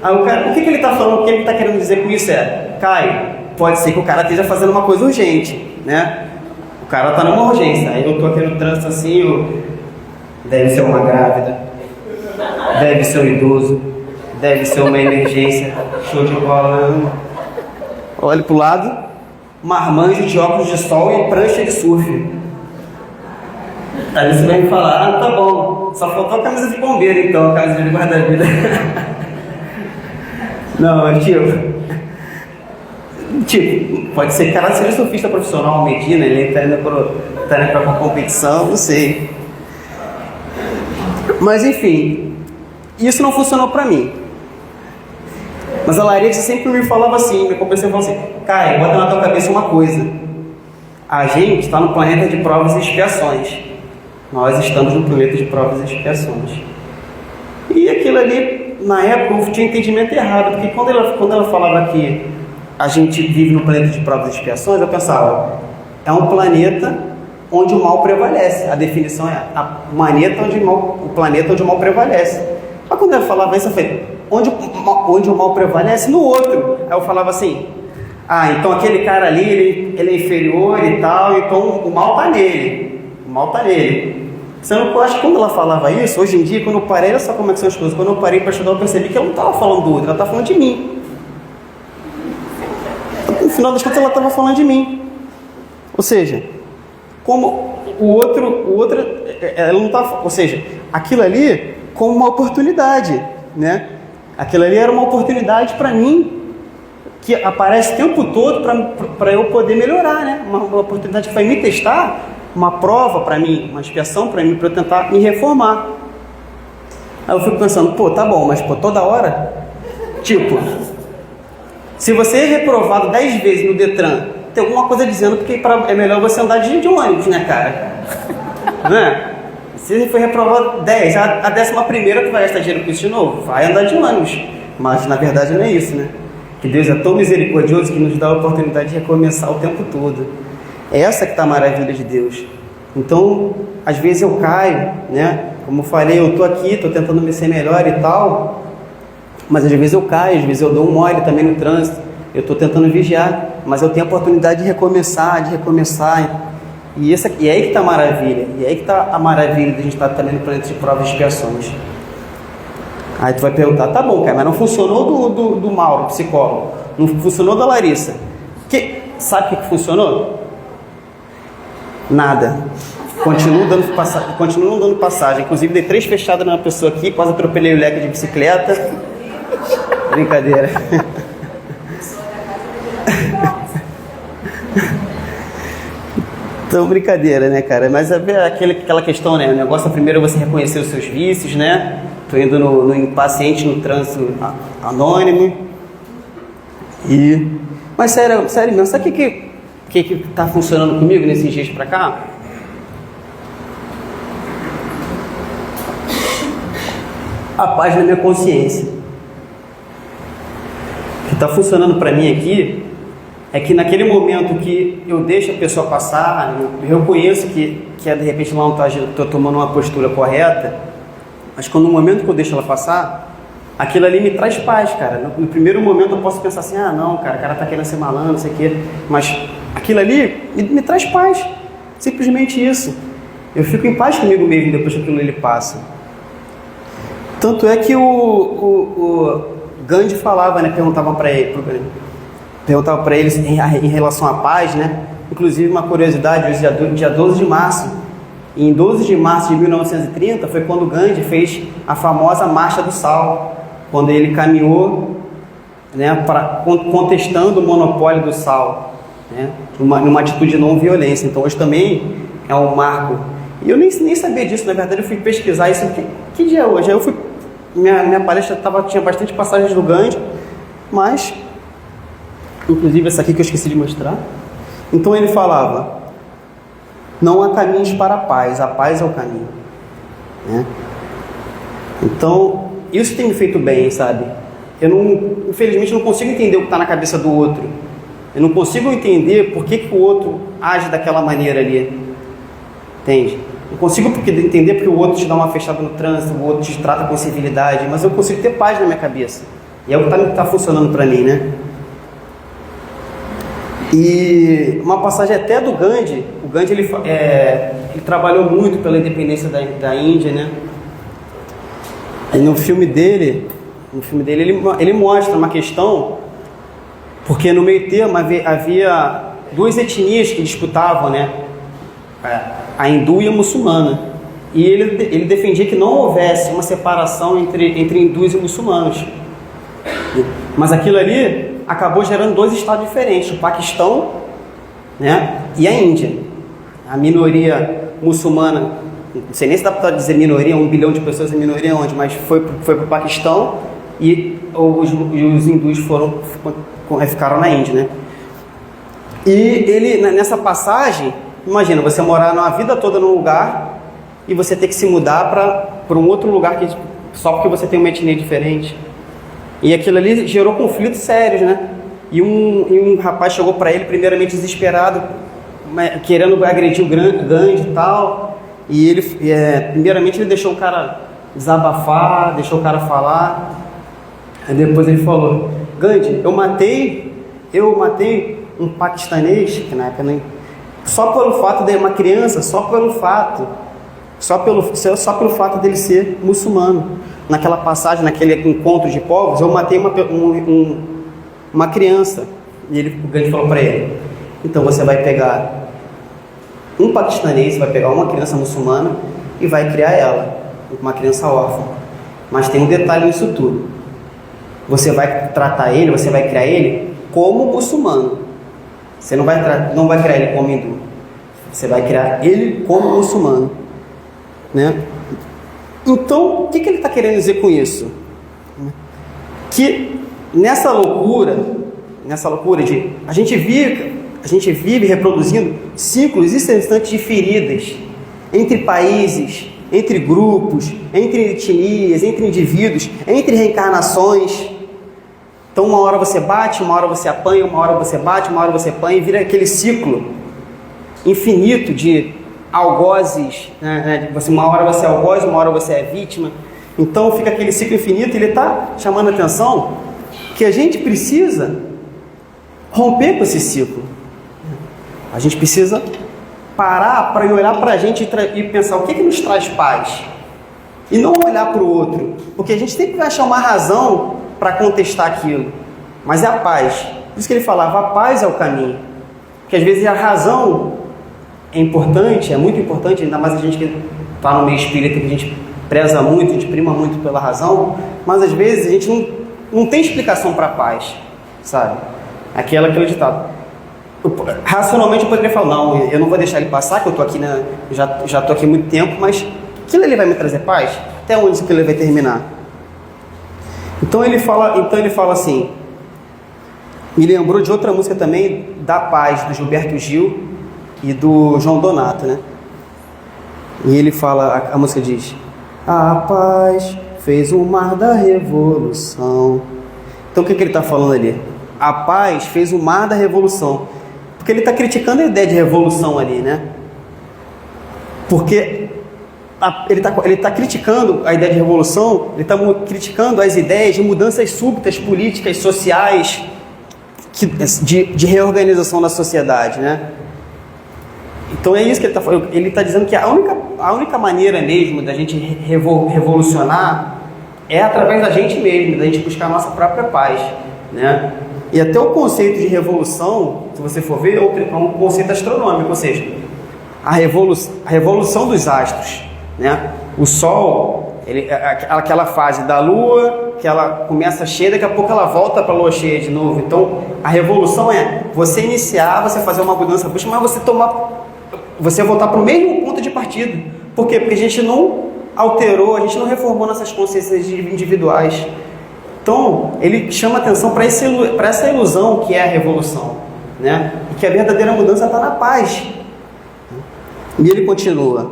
Aí o cara, o que ele está falando, o que ele está querendo dizer com isso Caio, pode ser que o cara esteja fazendo uma coisa urgente, né? O cara está numa urgência, aí eu estou aqui no trânsito assim, deve ser uma grávida, deve ser um idoso, deve ser uma emergência, show de bola. Olha pro lado, marmanjo de óculos de sol e prancha de surf. Aí você vai me falar, tá bom, só faltou a camisa de bombeiro então, a camisa de guarda-vida. Não, mas tipo, pode ser que o cara seja surfista profissional, Medina, ele tá indo pra uma competição, não sei. Mas enfim, isso não funcionou pra mim. Mas a Larissa sempre me falava assim, me conversou e falou assim, Caio, bota na tua cabeça uma coisa, a gente está no planeta de provas e expiações. Nós estamos no planeta de provas e expiações. E aquilo ali, na época, eu tinha entendimento errado, porque quando ela falava que a gente vive no planeta de provas e expiações, eu pensava, é um planeta onde o mal prevalece. A definição é o planeta onde o mal prevalece. Mas quando eu falava isso, eu falei, onde o mal prevalece? No outro. Aí eu falava assim, então aquele cara ali, ele é inferior e tal, então o mal está nele. O mal está nele. Eu acho que quando ela falava isso, hoje em dia, quando eu parei, olha só como é que são as coisas, quando eu parei para estudar, eu percebi que ela não estava falando do outro, ela estava falando de mim. No final das contas, ela estava falando de mim. Ou seja, como o outro, ela não estava, ou seja, aquilo ali como uma oportunidade, né? Aquilo ali era uma oportunidade para mim, que aparece o tempo todo para eu poder melhorar, né? Uma oportunidade que vai me testar, uma prova para mim, uma expiação para mim, para eu tentar me reformar. Aí eu fico pensando, tá bom, mas toda hora? Tipo, se você é reprovado 10 vezes no Detran, tem alguma coisa dizendo que é melhor você andar de ônibus, né, cara? Né? Se você foi reprovado 10, a 11ª tu vai gastar dinheiro com isso de novo, vai andar de ônibus. Mas na verdade não é isso, né? Que Deus é tão misericordioso que nos dá a oportunidade de recomeçar o tempo todo. É essa que está a maravilha de Deus. Então, às vezes eu caio, né? Como eu falei, eu estou aqui, estou tentando me ser melhor e tal, mas às vezes eu caio, às vezes eu dou um mole também no trânsito, eu estou tentando vigiar, mas eu tenho a oportunidade de recomeçar. E é aí que está a maravilha, e é aí que está a maravilha de a gente estar também no planeta de provas e expiações. Aí tu vai perguntar, tá bom, cara, mas não funcionou do Mauro, psicólogo, não funcionou da Larissa. Sabe o que funcionou? Nada. Continuo dando passagem. Inclusive dei 3 fechadas numa pessoa aqui, quase atropelei o leque de bicicleta. Brincadeira. Então, brincadeira, né, cara? Mas é aquela questão, né? O negócio primeiro é você reconhecer os seus vícios, né? Tô indo no impaciente, no trânsito anônimo. Mas sério mesmo, sabe o que tá funcionando comigo nesses dias pra cá? A paz na minha consciência. O que está funcionando para mim aqui é que naquele momento que eu deixo a pessoa passar, eu reconheço que de repente ela não estou tomando uma postura correta, mas quando no momento que eu deixo ela passar, aquilo ali me traz paz, cara. No primeiro momento eu posso pensar assim, não, cara, o cara está querendo ser malandro, não sei o quê, mas aquilo ali me traz paz, simplesmente isso. Eu fico em paz comigo mesmo depois que aquilo ali passa. Tanto é que o Gandhi falava, né, perguntava para eles em relação à paz, né? Inclusive uma curiosidade, hoje dia 12 de março, em 12 de março de 1930 foi quando Gandhi fez a famosa Marcha do Sal, quando ele caminhou, né, contestando o monopólio do sal, né, numa atitude de não violência. Então hoje também é um marco. E eu nem sabia disso, na verdade eu fui pesquisar isso. Que dia é hoje? Aí eu fui, minha palestra tinha bastante passagens do Gandhi, mas inclusive essa aqui que eu esqueci de mostrar. Então ele falava: não há caminhos para a paz é o caminho, né? Então isso tem me feito bem, sabe? Infelizmente não consigo entender o que está na cabeça do outro. Eu não consigo entender por que o outro age daquela maneira ali, entende? Eu consigo entender porque o outro te dá uma fechada no trânsito, o outro te trata com civilidade, mas eu consigo ter paz na minha cabeça. E é o que está funcionando para mim, né? E uma passagem até do Gandhi. O Gandhi ele trabalhou muito pela independência da Índia, né? E no filme dele ele mostra uma questão, porque no meio termo havia 2 etnias que disputavam, né? A hindu e a muçulmana. E ele defendia que não houvesse uma separação entre hindus e muçulmanos. Mas aquilo ali acabou gerando 2 estados diferentes, o Paquistão, né, e a Índia. A minoria muçulmana, não sei nem se dá para dizer minoria, 1 bilhão de pessoas é minoria onde, mas foi para o Paquistão e os hindus ficaram na Índia, né? E ele, nessa passagem, imagina, você morar uma vida toda num lugar e você ter que se mudar para um outro lugar só porque você tem uma etnia diferente. E aquilo ali gerou conflitos sérios, né? e um rapaz chegou para ele, primeiramente desesperado, querendo agredir o Gandhi e tal, e ele, primeiramente ele deixou o cara desabafar, deixou o cara falar, aí depois ele falou: Gandhi, eu matei um paquistanês, que na época nem, só pelo fato de uma criança, só pelo fato dele ser muçulmano. Naquela passagem, naquele encontro de povos, eu matei uma criança. E o Gandhi falou para ele: então você vai pegar um paquistanês, vai pegar uma criança muçulmana e vai criar ela, uma criança órfã. Mas tem um detalhe nisso tudo: você vai tratar ele, você vai criar ele como muçulmano. Você não vai criar ele como hindu. Você vai criar ele como muçulmano, né? Então, o que ele está querendo dizer com isso? Que nessa loucura de a gente vive reproduzindo ciclos incessantes de feridas entre países, entre grupos, entre etnias, entre indivíduos, entre reencarnações. Então, uma hora você bate, uma hora você apanha, uma hora você bate, uma hora você apanha, e vira aquele ciclo infinito de algozes, né? Uma hora você é algoz, uma hora você é vítima. Então fica aquele ciclo infinito. Ele está chamando a atenção que a gente precisa romper com esse ciclo. A gente precisa parar para olhar para a gente e pensar o que nos traz paz, e não olhar para o outro, porque a gente sempre vai achar uma razão para contestar aquilo, mas é a paz. Por isso que ele falava: a paz é o caminho. Porque às vezes a razão é importante, é muito importante, ainda mais a gente que está no meio espírita, que a gente preza muito, a gente prima muito pela razão, mas às vezes a gente não tem explicação para a paz, sabe? Aquele ditado. Racionalmente eu poderia falar: não, eu não vou deixar ele passar, que eu estou aqui, né, já estou aqui há muito tempo, mas aquilo ali vai me trazer paz? Até onde aquilo ali vai terminar? Então ele fala assim, me lembrou de outra música também, Da Paz, do Gilberto Gil e do João Donato, né? E ele fala, a música diz: a paz fez o mar da revolução. Então o que ele está falando ali? A paz fez o mar da revolução. Porque ele está criticando a ideia de revolução ali, né? Porque ele está criticando a ideia de revolução, ele está criticando as ideias de mudanças súbitas políticas, sociais, de reorganização da sociedade, né? Então é isso que ele está falando. Ele está dizendo que a única maneira mesmo da gente revolucionar é através da gente mesmo, da gente buscar a nossa própria paz, né? E até o conceito de revolução, se você for ver, é um conceito astronômico, ou seja, a revolução dos astros, né? O Sol, aquela fase da Lua, que ela começa cheia, daqui a pouco ela volta para a Lua cheia de novo. Então, a revolução é você iniciar, você fazer uma mudança brusca, mas você voltar para o mesmo ponto de partida. Por quê? Porque a gente não alterou, a gente não reformou nossas consciências individuais. Então, ele chama atenção para essa ilusão que é a revolução, né? E que a verdadeira mudança está na paz. E ele continua.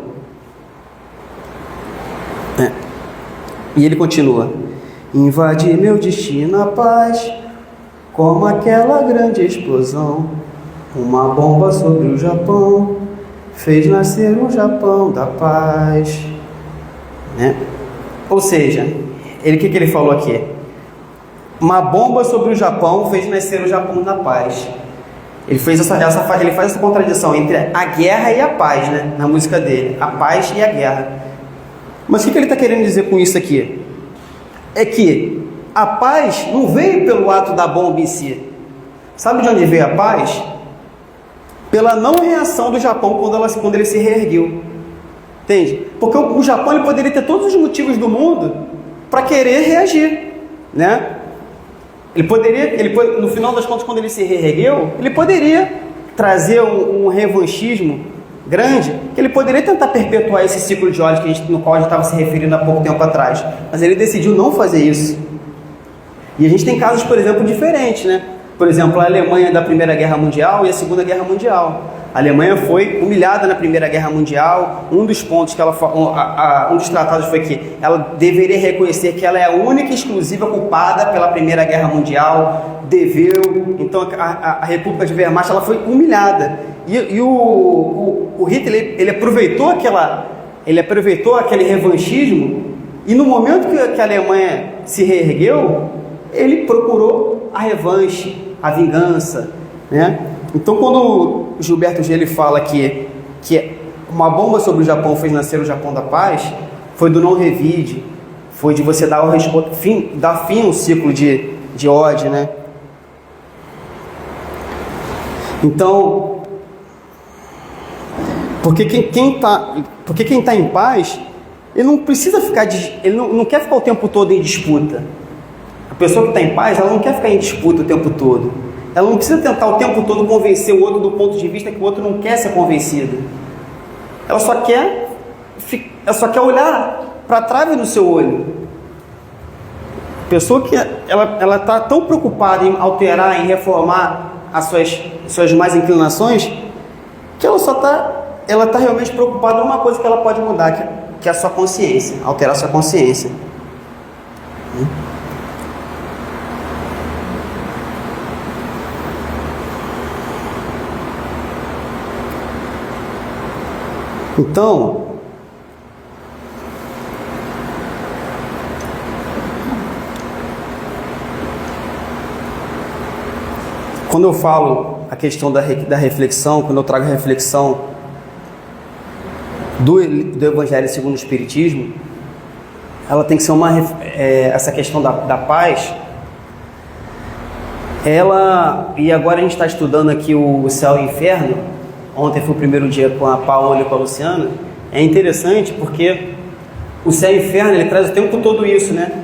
Invadir meu destino a paz, como aquela grande explosão, uma bomba sobre o Japão, fez nascer um Japão da paz, né? Ou seja, o que ele falou aqui? Uma bomba sobre o Japão fez nascer o Japão da paz. Ele faz essa contradição entre a guerra e a paz, né? Na música dele, a paz e a guerra. Mas o que ele está querendo dizer com isso aqui? É que a paz não veio pelo ato da bomba em si. Sabe de onde veio a paz? Pela não reação do Japão quando ele se reergueu. Entende? Porque o Japão ele poderia ter todos os motivos do mundo para querer reagir, né? No final das contas, quando ele se reergueu, ele poderia trazer um revanchismo grande, que ele poderia tentar perpetuar esse ciclo de ódio no qual a gente estava se referindo há pouco tempo atrás. Mas ele decidiu não fazer isso. E a gente tem casos, por exemplo, diferentes, né? Por exemplo, a Alemanha da Primeira Guerra Mundial e a Segunda Guerra Mundial. A Alemanha foi humilhada na Primeira Guerra Mundial. Um dos pontos que ela um dos tratados foi que ela deveria reconhecer que ela é a única e exclusiva culpada pela Primeira Guerra Mundial, então a República de Wehrmacht ela foi humilhada. E o Hitler ele aproveitou aquele revanchismo, e no momento que a Alemanha se reergueu, ele procurou a revanche, a vingança, né? Então, quando o Gilberto Gil fala que uma bomba sobre o Japão fez nascer o Japão da paz, foi do não revide, foi de você dar fim ao ciclo de ódio, né? Então, porque quem está em paz, ele não precisa ele não quer ficar o tempo todo em disputa. A pessoa que está em paz, ela não quer ficar em disputa o tempo todo. Ela não precisa tentar o tempo todo convencer o outro do ponto de vista que o outro não quer ser convencido. Ela só quer olhar para a trave do seu olho. A pessoa que ela está tão preocupada em alterar, em reformar as suas más inclinações, que ela está realmente preocupada em uma coisa que ela pode mudar, que é a sua consciência, alterar a sua consciência. Então, quando eu falo a questão da reflexão, quando eu trago a reflexão do Evangelho segundo o Espiritismo, ela tem que ser essa questão da paz. E agora a gente está estudando aqui o Céu e o Inferno. Ontem foi o primeiro dia com a Paola e com a Luciana. É interessante porque o céu e o inferno, ele traz o tempo todo isso, né?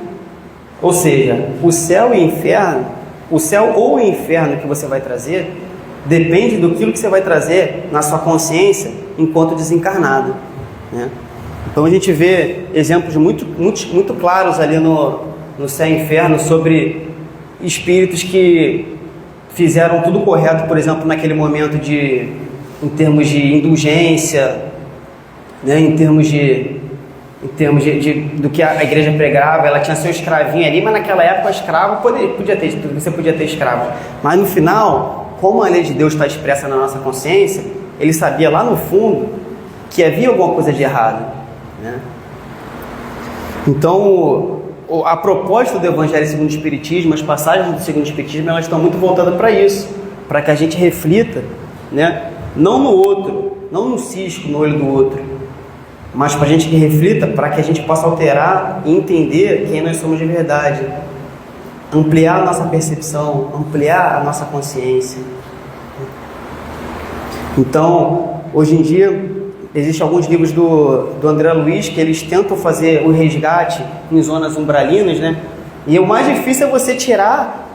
Ou seja, o céu e o inferno, o céu ou o inferno que você vai trazer, depende do que você vai trazer na sua consciência enquanto desencarnado, né? Então a gente vê exemplos muito claros ali no céu e inferno sobre espíritos que fizeram tudo correto, por exemplo, naquele momento em termos de indulgência, né? em termos do que a igreja pregava. Ela tinha seu escravinho ali, mas naquela época escravo você podia ter escravo. Mas no final, como a lei de Deus está expressa na nossa consciência, ele sabia lá no fundo que havia alguma coisa de errado, né? Então, a proposta do Evangelho segundo o Espiritismo, as passagens do segundo o Espiritismo, elas estão muito voltadas para isso, para que a gente reflita, né? Não no outro, não no cisco no olho do outro, mas para a gente que reflita, para que a gente possa alterar e entender quem nós somos de verdade, ampliar a nossa percepção, ampliar a nossa consciência. Então, hoje em dia, existem alguns livros do André Luiz que eles tentam fazer o resgate em zonas umbralinas, né? E o mais difícil é você tirar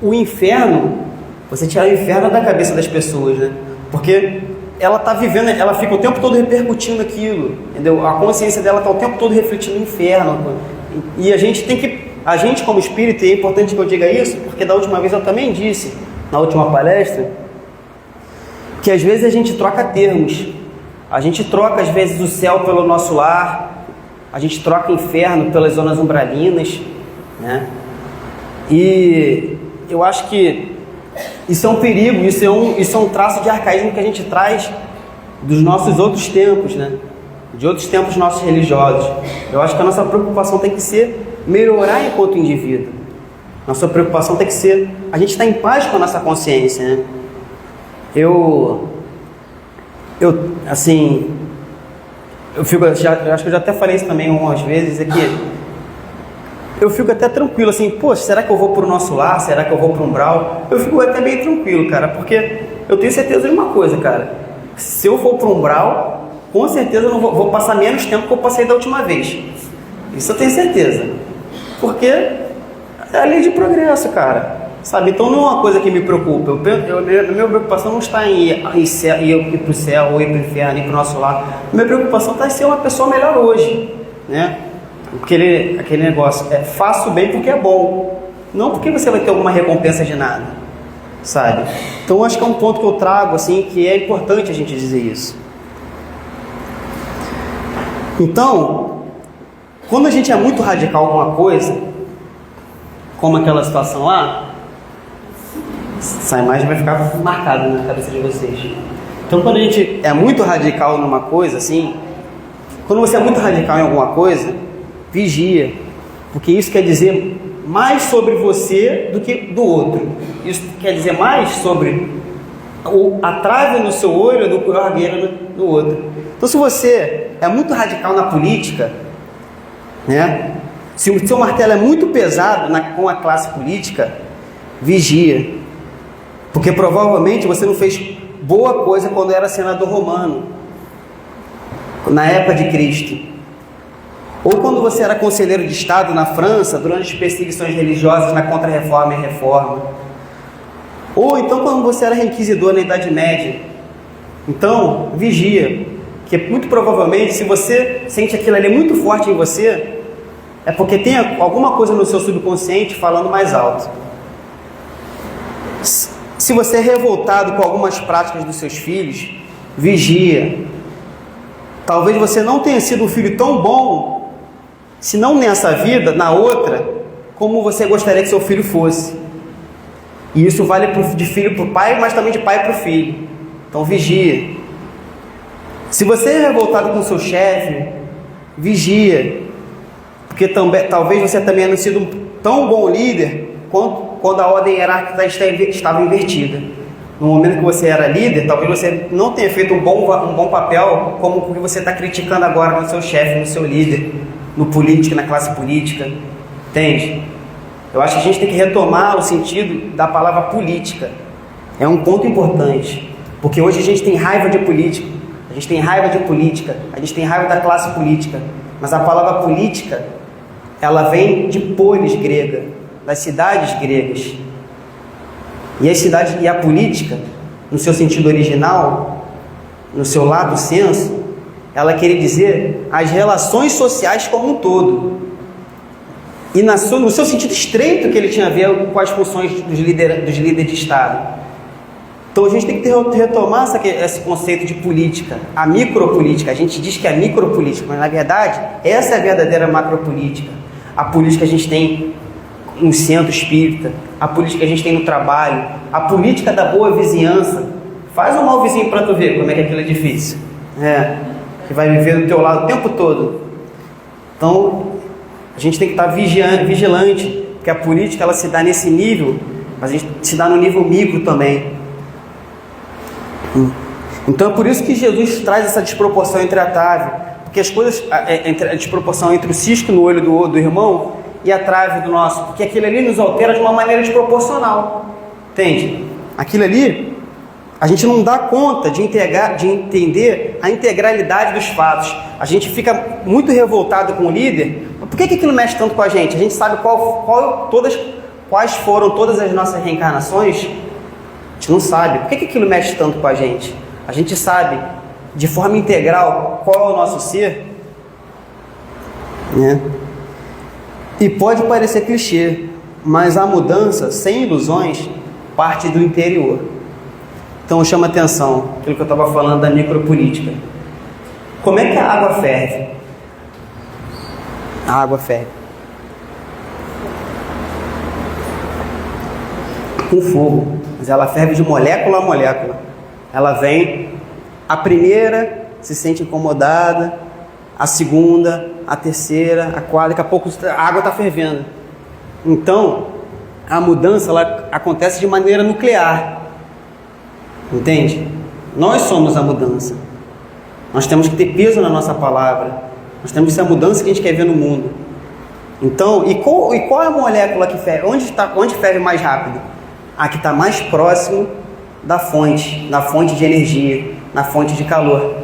o inferno. Você tirar o inferno da cabeça das pessoas, né? Porque ela está vivendo, ela fica o tempo todo repercutindo aquilo, entendeu? A consciência dela está o tempo todo refletindo o inferno. E a gente como espírito, e é importante que eu diga isso, porque da última vez eu também disse, na última palestra, que às vezes a gente troca termos. A gente troca às vezes o céu pelo nosso lar, a gente troca o inferno pelas zonas umbralinas, né? E eu acho que isso é um perigo, isso é um traço de arcaísmo que a gente traz dos nossos outros tempos, né? De outros tempos nossos religiosos. Eu acho que a nossa preocupação tem que ser melhorar enquanto indivíduo. Nossa preocupação tem que ser a gente estar em paz com a nossa consciência, né? Eu acho que eu já até falei isso também algumas vezes, é que eu fico até tranquilo, assim, poxa, será que eu vou para o nosso lar? Será que eu vou para o umbral? Eu fico até bem tranquilo, cara, porque eu tenho certeza de uma coisa, cara. Se eu for para o umbral, com certeza eu não vou passar menos tempo que eu passei da última vez. Isso eu tenho certeza. Porque é a lei de progresso, cara. Sabe? Então não é uma coisa que me preocupa. A minha preocupação não está em ir para o céu, ou ir para o inferno, ir para o nosso lar. A minha preocupação está em ser uma pessoa melhor hoje, né? Aquele negócio, faça o bem porque é bom, não porque você vai ter alguma recompensa de nada. sabe? Então acho que é um ponto que eu trago, assim, que é importante a gente dizer isso. Então, quando a gente é muito radical em alguma coisa, como aquela situação lá, essa imagem vai ficar marcada na cabeça de vocês. Então, quando a gente é muito radical numa coisa, assim, quando você é muito radical em alguma coisa, vigia, porque isso quer dizer mais sobre você do que do outro. Isso quer dizer mais sobre a trave no seu olho do que o argueiro no outro. Então, se você é muito radical na política, né? Se o seu martelo é muito pesado com a classe política, vigia, porque provavelmente você não fez boa coisa quando era senador romano, na época de Cristo, ou quando você era conselheiro de Estado na França durante as perseguições religiosas na Contra-Reforma e Reforma, ou então quando você era inquisidor na Idade Média. Então, vigia, que muito provavelmente, se você sente aquilo ali muito forte em você, é porque tem alguma coisa no seu subconsciente falando mais alto. Se você é revoltado com algumas práticas dos seus filhos, vigia. Talvez você não tenha sido um filho tão bom, se não nessa vida, na outra, como você gostaria que seu filho fosse. E isso vale de filho para o pai, mas também de pai para o filho. Então vigia. Se você é revoltado com seu chefe, vigia. Porque talvez você também não sido um tão bom líder quando a ordem hierárquica estava invertida. No momento que você era líder, talvez você não tenha feito um bom papel, como o que você está criticando agora no seu chefe, no seu líder, no político, na classe política. Entende? Eu acho que a gente tem que retomar o sentido da palavra política. É um ponto importante. Porque hoje a gente tem raiva de político, a gente tem raiva de política, a gente tem raiva da classe política. Mas a palavra política, ela vem de polis grega, das cidades gregas. E a política, no seu sentido original, no seu lato senso, ela queria dizer as relações sociais como um todo. E no seu sentido estreito, que ele tinha a ver com as funções dos líderes de Estado. Então a gente tem que retomar esse conceito de política, a micropolítica. A gente diz que é micropolítica, mas na verdade essa é a verdadeira macropolítica. A política que a gente tem no centro espírita, a política que a gente tem no trabalho, a política da boa vizinhança. Faz um mau vizinho para tu ver como é que aquilo é difícil. Que vai viver do teu lado o tempo todo. Então a gente tem que estar vigilante, porque a política ela se dá nesse nível, mas a gente se dá no nível micro também. Então é por isso que Jesus traz essa desproporção entre a trave, porque as coisas, a desproporção entre o cisco no olho do irmão e a trave do nosso, porque aquilo ali nos altera de uma maneira desproporcional, entende? Aquilo ali, a gente não dá conta de entender a integralidade dos fatos. A gente fica muito revoltado com o líder. Por que aquilo mexe tanto com a gente? A gente sabe quais foram todas as nossas reencarnações. A gente não sabe. Por que aquilo mexe tanto com a gente? A gente sabe de forma integral qual é o nosso ser, né? E pode parecer clichê, mas a mudança, sem ilusões, parte do interior. Então chama atenção aquilo que eu estava falando da micropolítica. Como é que a água ferve? A água ferve com fogo, mas ela ferve de molécula a molécula. Ela vem, a primeira se sente incomodada, a segunda, a terceira, a quarta, daqui a pouco a água está fervendo. Então, a mudança ela acontece de maneira nuclear. Entende? Nós somos a mudança. Nós temos que ter peso na nossa palavra. Nós temos que ser a mudança que a gente quer ver no mundo. Então, e qual é a molécula que ferve? Onde ferve mais rápido? A que está mais próximo da fonte, na fonte de energia, na fonte de calor.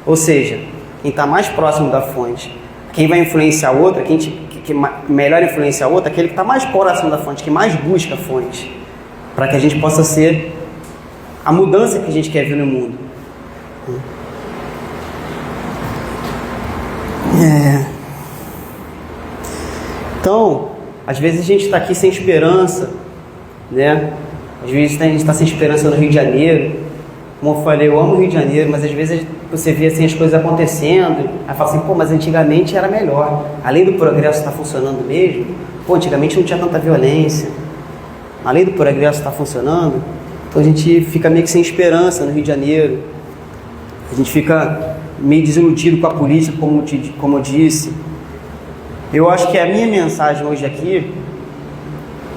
Ou seja, quem está mais próximo da fonte, quem vai influenciar o outro, que melhor influenciar o outro, aquele que está mais próximo da fonte, que mais busca a fonte, para que a gente possa ser a mudança que a gente quer ver no mundo. Então, às vezes a gente está aqui sem esperança, né? Às vezes a gente está sem esperança no Rio de Janeiro. Como eu falei, eu amo o Rio de Janeiro, mas às vezes você vê assim, as coisas acontecendo, aí fala assim, pô, mas antigamente era melhor. Além do progresso estar funcionando mesmo, pô, antigamente não tinha tanta violência. Além do progresso estar funcionando, então a gente fica meio que sem esperança no Rio de Janeiro. A gente fica meio desiludido com a política, como eu disse. Eu acho que a minha mensagem hoje aqui,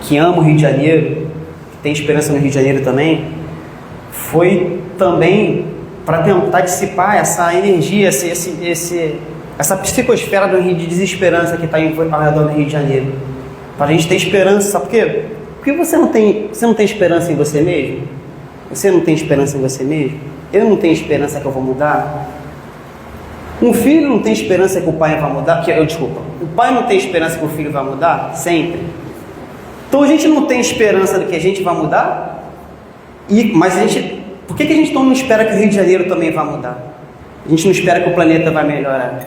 que amo o Rio de Janeiro, que tem esperança no Rio de Janeiro também, foi também para tentar dissipar essa energia, essa psicosfera de desesperança que está ao redor do Rio de Janeiro. Para a gente ter esperança, sabe por quê? Porque você não tem esperança em você mesmo? Você não tem esperança em você mesmo? Eu não tenho esperança que eu vou mudar? Um filho não tem esperança que o pai vai mudar? O pai não tem esperança que o filho vai mudar? Sempre. Então a gente não tem esperança de que a gente vai mudar? Mas por que a gente não espera que o Rio de Janeiro também vá mudar? A gente não espera que o planeta vai melhorar.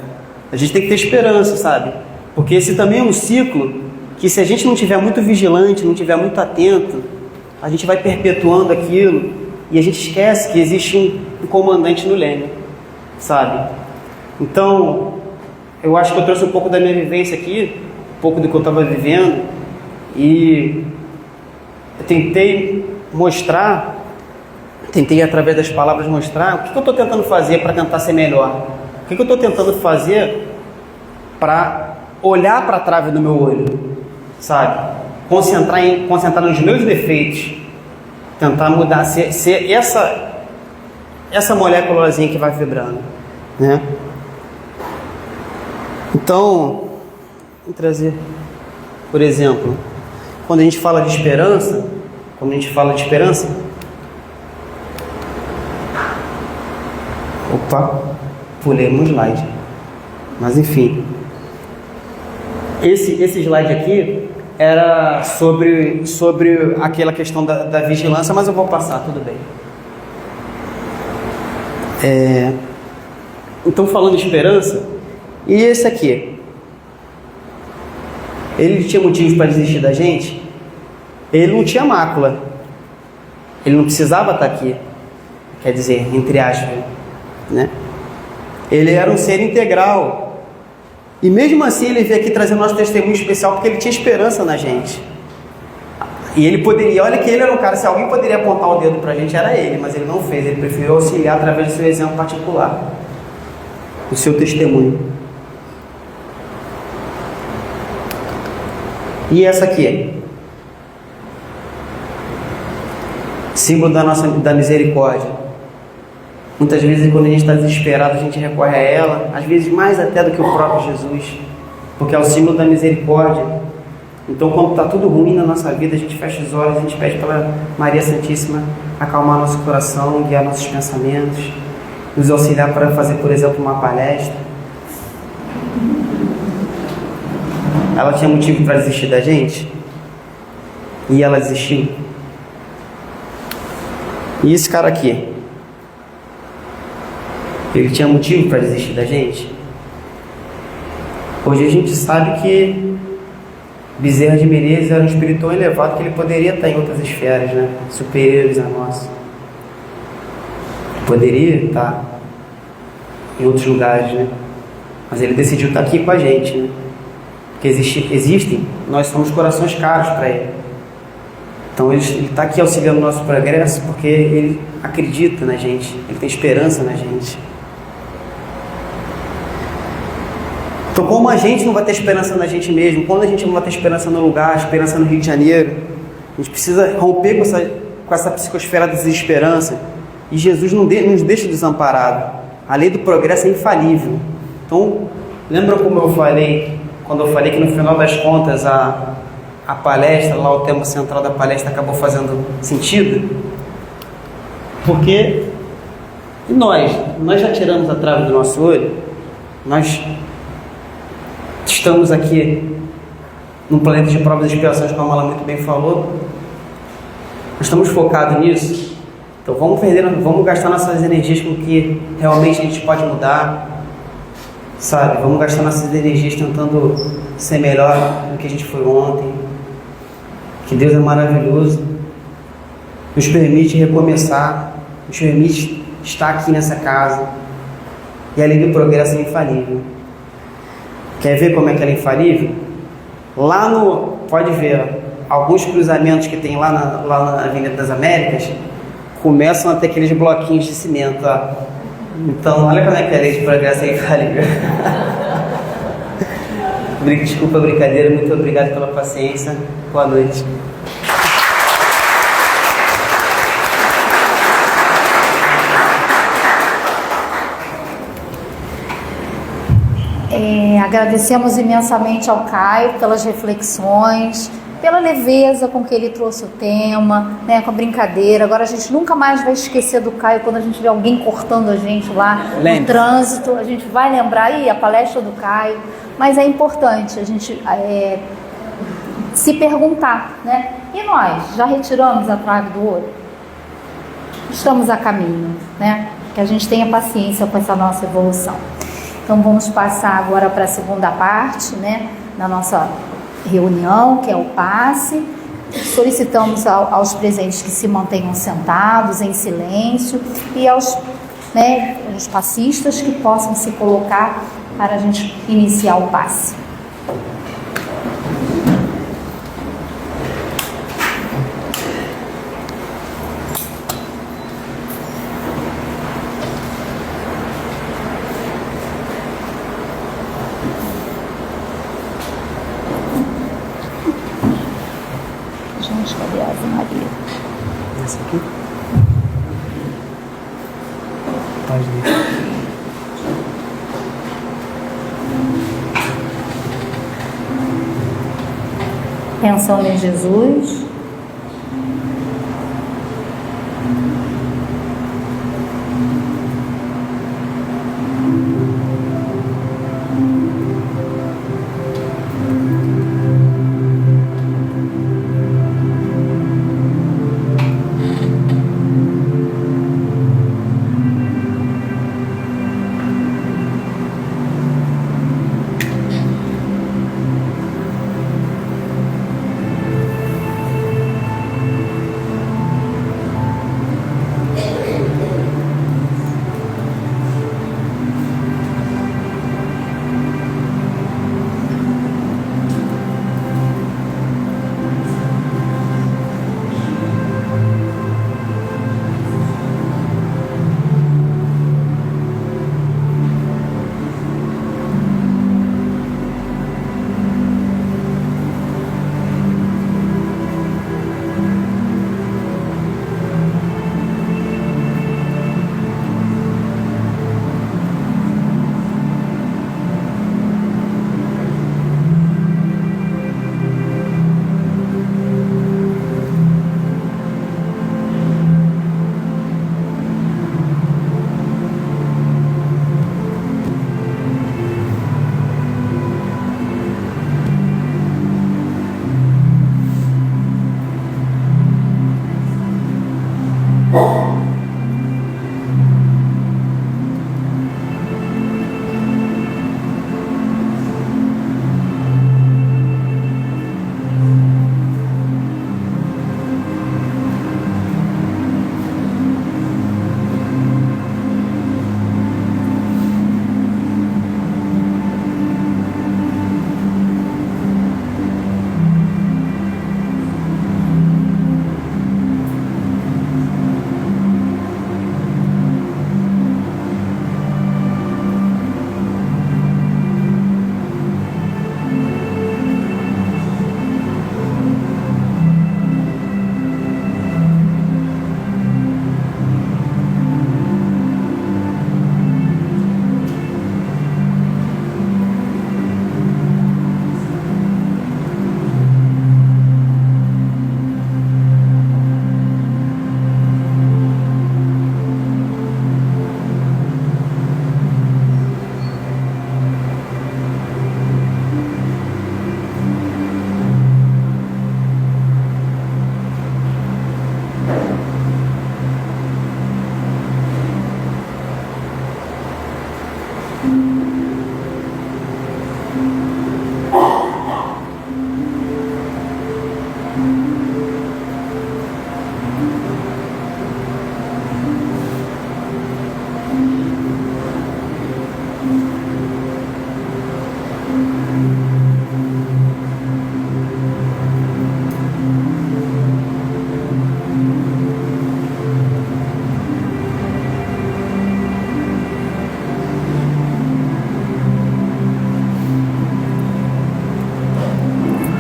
A gente tem que ter esperança, sabe? Porque esse também é um ciclo que, se a gente não estiver muito vigilante, não estiver muito atento, a gente vai perpetuando aquilo e a gente esquece que existe um comandante no leme, sabe? Então, eu acho que eu trouxe um pouco da minha vivência aqui, um pouco do que eu estava vivendo, e eu tentei através das palavras mostrar o que eu estou tentando fazer para tentar ser melhor, o que eu estou tentando fazer para olhar para a trave do meu olho, sabe? Concentrar nos meus defeitos, tentar mudar, ser essa moléculazinha que vai vibrando, né? Então, vou trazer, por exemplo, quando a gente fala de esperança, opa, pulei um slide, mas enfim, esse slide aqui era sobre aquela questão da vigilância, mas eu vou passar, tudo bem. Então, falando de esperança, e esse aqui, ele tinha motivos para desistir da gente? Ele não tinha mácula, ele não precisava estar aqui, quer dizer, entre aspas, né? Ele era um ser integral, e mesmo assim ele veio aqui trazendo nosso testemunho especial, porque ele tinha esperança na gente. E ele poderia, olha que ele era um cara, se alguém poderia apontar o dedo pra gente, era ele, mas ele não fez, ele preferiu auxiliar através do seu exemplo particular, do seu testemunho. E essa aqui, símbolo da misericórdia. Muitas vezes, quando a gente está desesperado, a gente recorre a ela, às vezes mais até do que o próprio Jesus, porque é o símbolo da misericórdia. Então, quando está tudo ruim na nossa vida, a gente fecha os olhos, a gente pede para Maria Santíssima acalmar nosso coração, guiar nossos pensamentos, nos auxiliar para fazer, por exemplo, uma palestra. Ela tinha motivo para desistir da gente? E ela desistiu? E esse cara aqui? Ele tinha motivo para desistir da gente? Hoje a gente sabe que Bezerra de Menezes era um espírito tão elevado que ele poderia estar em outras esferas, né? Superiores a nossa. Poderia estar em outros lugares, né? Mas ele decidiu estar aqui com a gente, né? Porque existem, nós somos corações caros para ele. Então ele está aqui auxiliando o nosso progresso porque ele acredita na gente, ele tem esperança na gente. Então, como a gente não vai ter esperança na gente mesmo, quando a gente não vai ter esperança no lugar, esperança no Rio de Janeiro, a gente precisa romper com essa psicosfera da desesperança. E Jesus não nos deixa desamparados. A lei do progresso é infalível. Então, lembra como eu falei, quando eu falei que no final das contas a palestra, lá o tema central da palestra acabou fazendo sentido? Porque nós já tiramos a trave do nosso olho, nós estamos aqui num planeta de provas e expiações, como ela muito bem falou, nós estamos focados nisso. Então vamos gastar nossas energias com o que realmente a gente pode mudar, sabe? Vamos gastar nossas energias tentando ser melhor do que a gente foi ontem. Que Deus é maravilhoso. nos permite recomeçar, nos permite estar aqui nessa casa. E a lei do progresso é infalível. Quer ver como é que ela é infalível? Lá no... Pode ver, alguns cruzamentos que tem lá na Avenida das Américas começam a ter aqueles bloquinhos de cimento, ó. Então, olha como é que a lei de progresso é infalível. Desculpa a brincadeira, muito obrigado pela paciência. Boa noite. Agradecemos imensamente ao Caio pelas reflexões, pela leveza com que ele trouxe o tema, né, com a brincadeira. Agora a gente nunca mais vai esquecer do Caio quando a gente vê alguém cortando a gente lá no trânsito. A gente vai lembrar aí a palestra do Caio, mas é importante a gente se perguntar, né? E nós, já retiramos a trave do olho? Estamos a caminho, né? Que a gente tenha paciência com essa nossa evolução. Então vamos passar agora para a segunda parte, né, da nossa reunião, que é o passe. Solicitamos aos presentes que se mantenham sentados, em silêncio, e aos passistas que possam se colocar para a gente iniciar o passe. Cadê a Ave Maria? Essa aqui? Pode ir. Pensando em Jesus.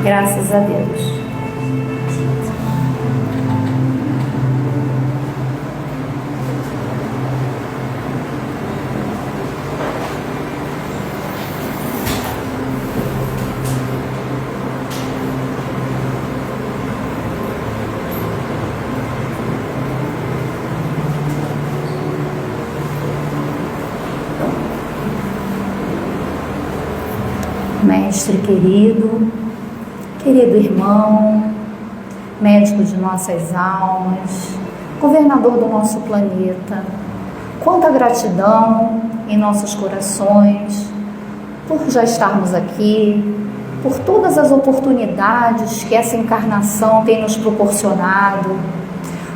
Graças a Deus. Mestre querido, querido irmão, médico de nossas almas, governador do nosso planeta, quanta gratidão em nossos corações por já estarmos aqui, por todas as oportunidades que essa encarnação tem nos proporcionado.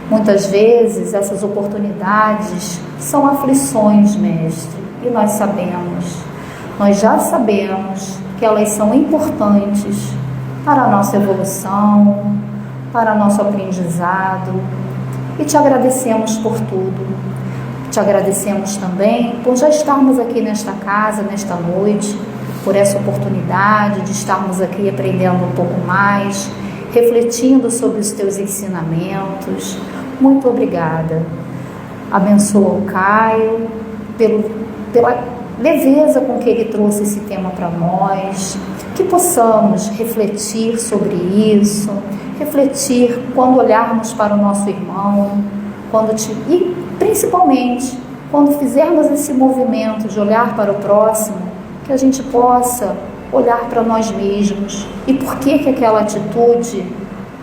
Muitas vezes essas oportunidades são aflições, mestre, e nós já sabemos que elas são importantes para a nossa evolução, para nosso aprendizado, e te agradecemos por tudo. Te agradecemos também por já estarmos aqui nesta casa, nesta noite, por essa oportunidade de estarmos aqui aprendendo um pouco mais, refletindo sobre os teus ensinamentos. Muito obrigada. Abençoa o Caio pela leveza com que ele trouxe esse tema para nós, que possamos refletir sobre isso, refletir quando olharmos para o nosso irmão, e principalmente quando fizermos esse movimento de olhar para o próximo, que a gente possa olhar para nós mesmos e por que aquela atitude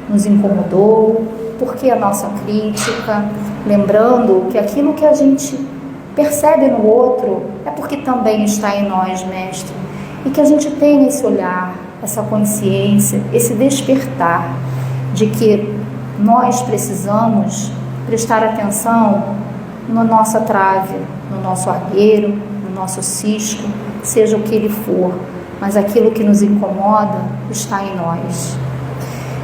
nos incomodou, por que a nossa crítica, lembrando que aquilo que a gente percebe no outro é porque também está em nós, mestre, e que a gente tenha esse olhar, essa consciência, esse despertar de que nós precisamos prestar atenção na nossa trave, no nosso argueiro, no nosso cisco, seja o que ele for, mas aquilo que nos incomoda está em nós.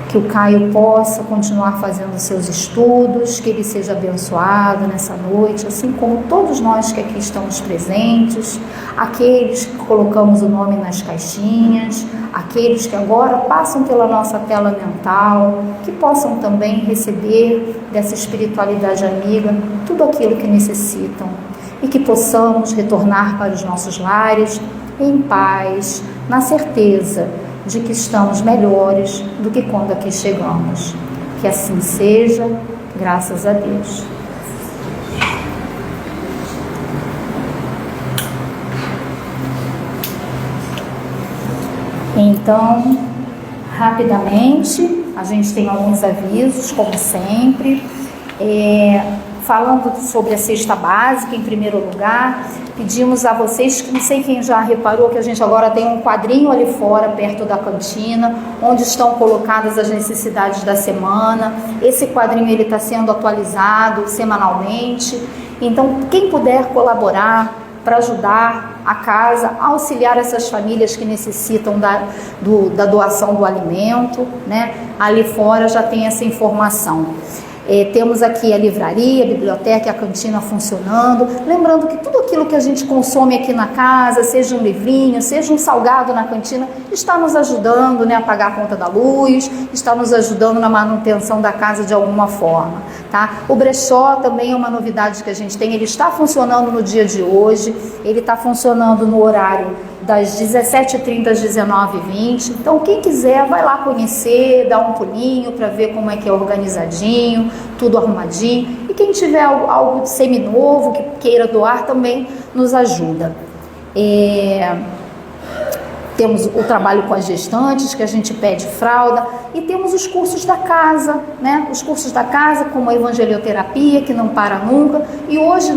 Que o Caio possa continuar fazendo seus estudos, que ele seja abençoado nessa noite, assim como todos nós que aqui estamos presentes, aqueles que colocamos o nome nas caixinhas, aqueles que agora passam pela nossa tela mental, que possam também receber dessa espiritualidade amiga tudo aquilo que necessitam e que possamos retornar para os nossos lares em paz, na certeza de que estamos melhores do que quando aqui chegamos. Que assim seja, graças a Deus. Então, rapidamente, a gente tem alguns avisos, como sempre. Falando sobre a cesta básica, em primeiro lugar, pedimos a vocês, que não sei quem já reparou, que a gente agora tem um quadrinho ali fora, perto da cantina, onde estão colocadas as necessidades da semana. Esse quadrinho ele está sendo atualizado semanalmente, então quem puder colaborar para ajudar a casa, auxiliar essas famílias que necessitam da doação do alimento, né? Ali fora já tem essa informação. Temos aqui a livraria, a biblioteca e a cantina funcionando. Lembrando que tudo aquilo que a gente consome aqui na casa, seja um livrinho, seja um salgado na cantina, está nos ajudando, né, a pagar a conta da luz, está nos ajudando na manutenção da casa de alguma forma. Tá? O brechó também é uma novidade que a gente tem, ele está funcionando no dia de hoje, ele está funcionando no horário das 17h30 às 19h20, então quem quiser vai lá conhecer, dar um pulinho para ver como é que é organizadinho, tudo arrumadinho, e quem tiver algo de seminovo que queira doar também nos ajuda. Temos o trabalho com as gestantes, que a gente pede fralda, e temos os cursos da casa, né? Os cursos da casa, como a evangelioterapia, que não para nunca, e ontem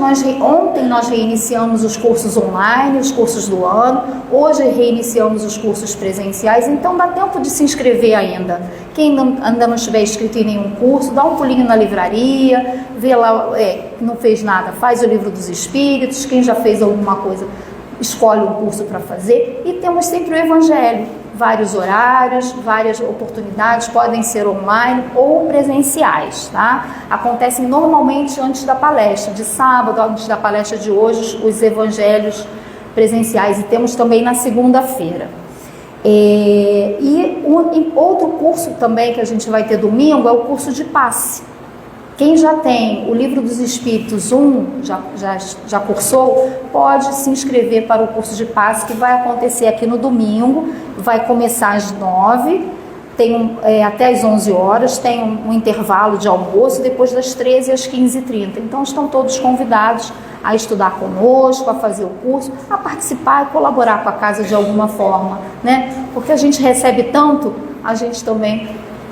nós reiniciamos os cursos online, os cursos do ano, hoje reiniciamos os cursos presenciais, então dá tempo de se inscrever ainda. Quem ainda não estiver inscrito em nenhum curso, dá um pulinho na livraria, vê lá, não fez nada, faz o livro dos espíritos, quem já fez alguma coisa, escolhe um curso para fazer, e temos sempre o Evangelho, vários horários, várias oportunidades, podem ser online ou presenciais, tá? Acontecem normalmente antes da palestra, de sábado, antes da palestra de hoje, os Evangelhos presenciais, e temos também na segunda-feira. E Outro curso também que a gente vai ter domingo é o curso de passe. Quem já tem o Livro dos Espíritos 1, já cursou, pode se inscrever para o curso de passe, que vai acontecer aqui no domingo, vai começar às 9h, até às 11 horas, tem um intervalo de almoço, depois das 13h às 15h30. Então estão todos convidados a estudar conosco, a fazer o curso, a participar e colaborar com a casa de alguma forma, né? Porque a gente recebe tanto, a gente também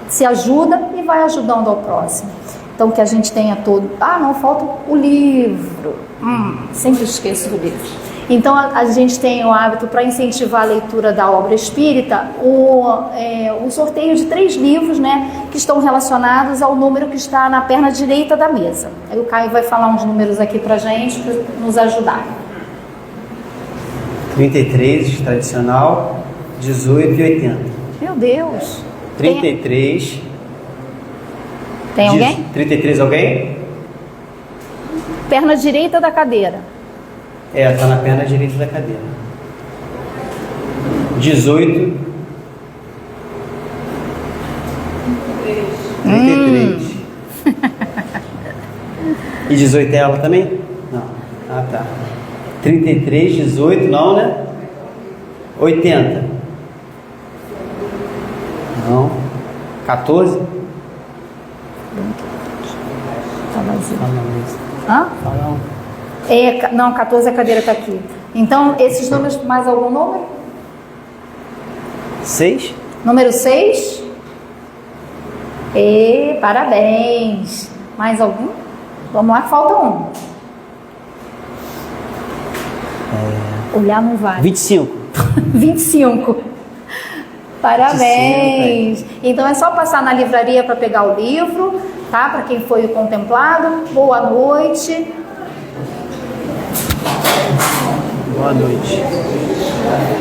se ajuda e vai ajudando ao próximo. Então que a gente tenha todo... não, falta o livro. Sempre esqueço do livro. Então a gente tem o hábito, para incentivar a leitura da obra espírita, o sorteio de 3 livros, né, que estão relacionados ao número que está na perna direita da mesa. Aí o Caio vai falar uns números aqui pra gente, para nos ajudar. 33, tradicional, 18 e 80. Meu Deus! 33. Tem alguém? 33 alguém? Perna direita da cadeira. Tá na perna direita da cadeira. 18. 33. E 18 é ela também? Não. Tá. 33, 18, não, né? 80. Não. 14. Tá vazio. Fala Não, 14 a cadeira está aqui. Então, esses números, mais algum número? 6. Número 6. Parabéns. Mais algum? Vamos lá, falta um. Olhar não vale. 25. 25. Parabéns. 25, então é só passar na livraria para pegar o livro, tá? Para quem foi o contemplado. Boa noite. Boa noite.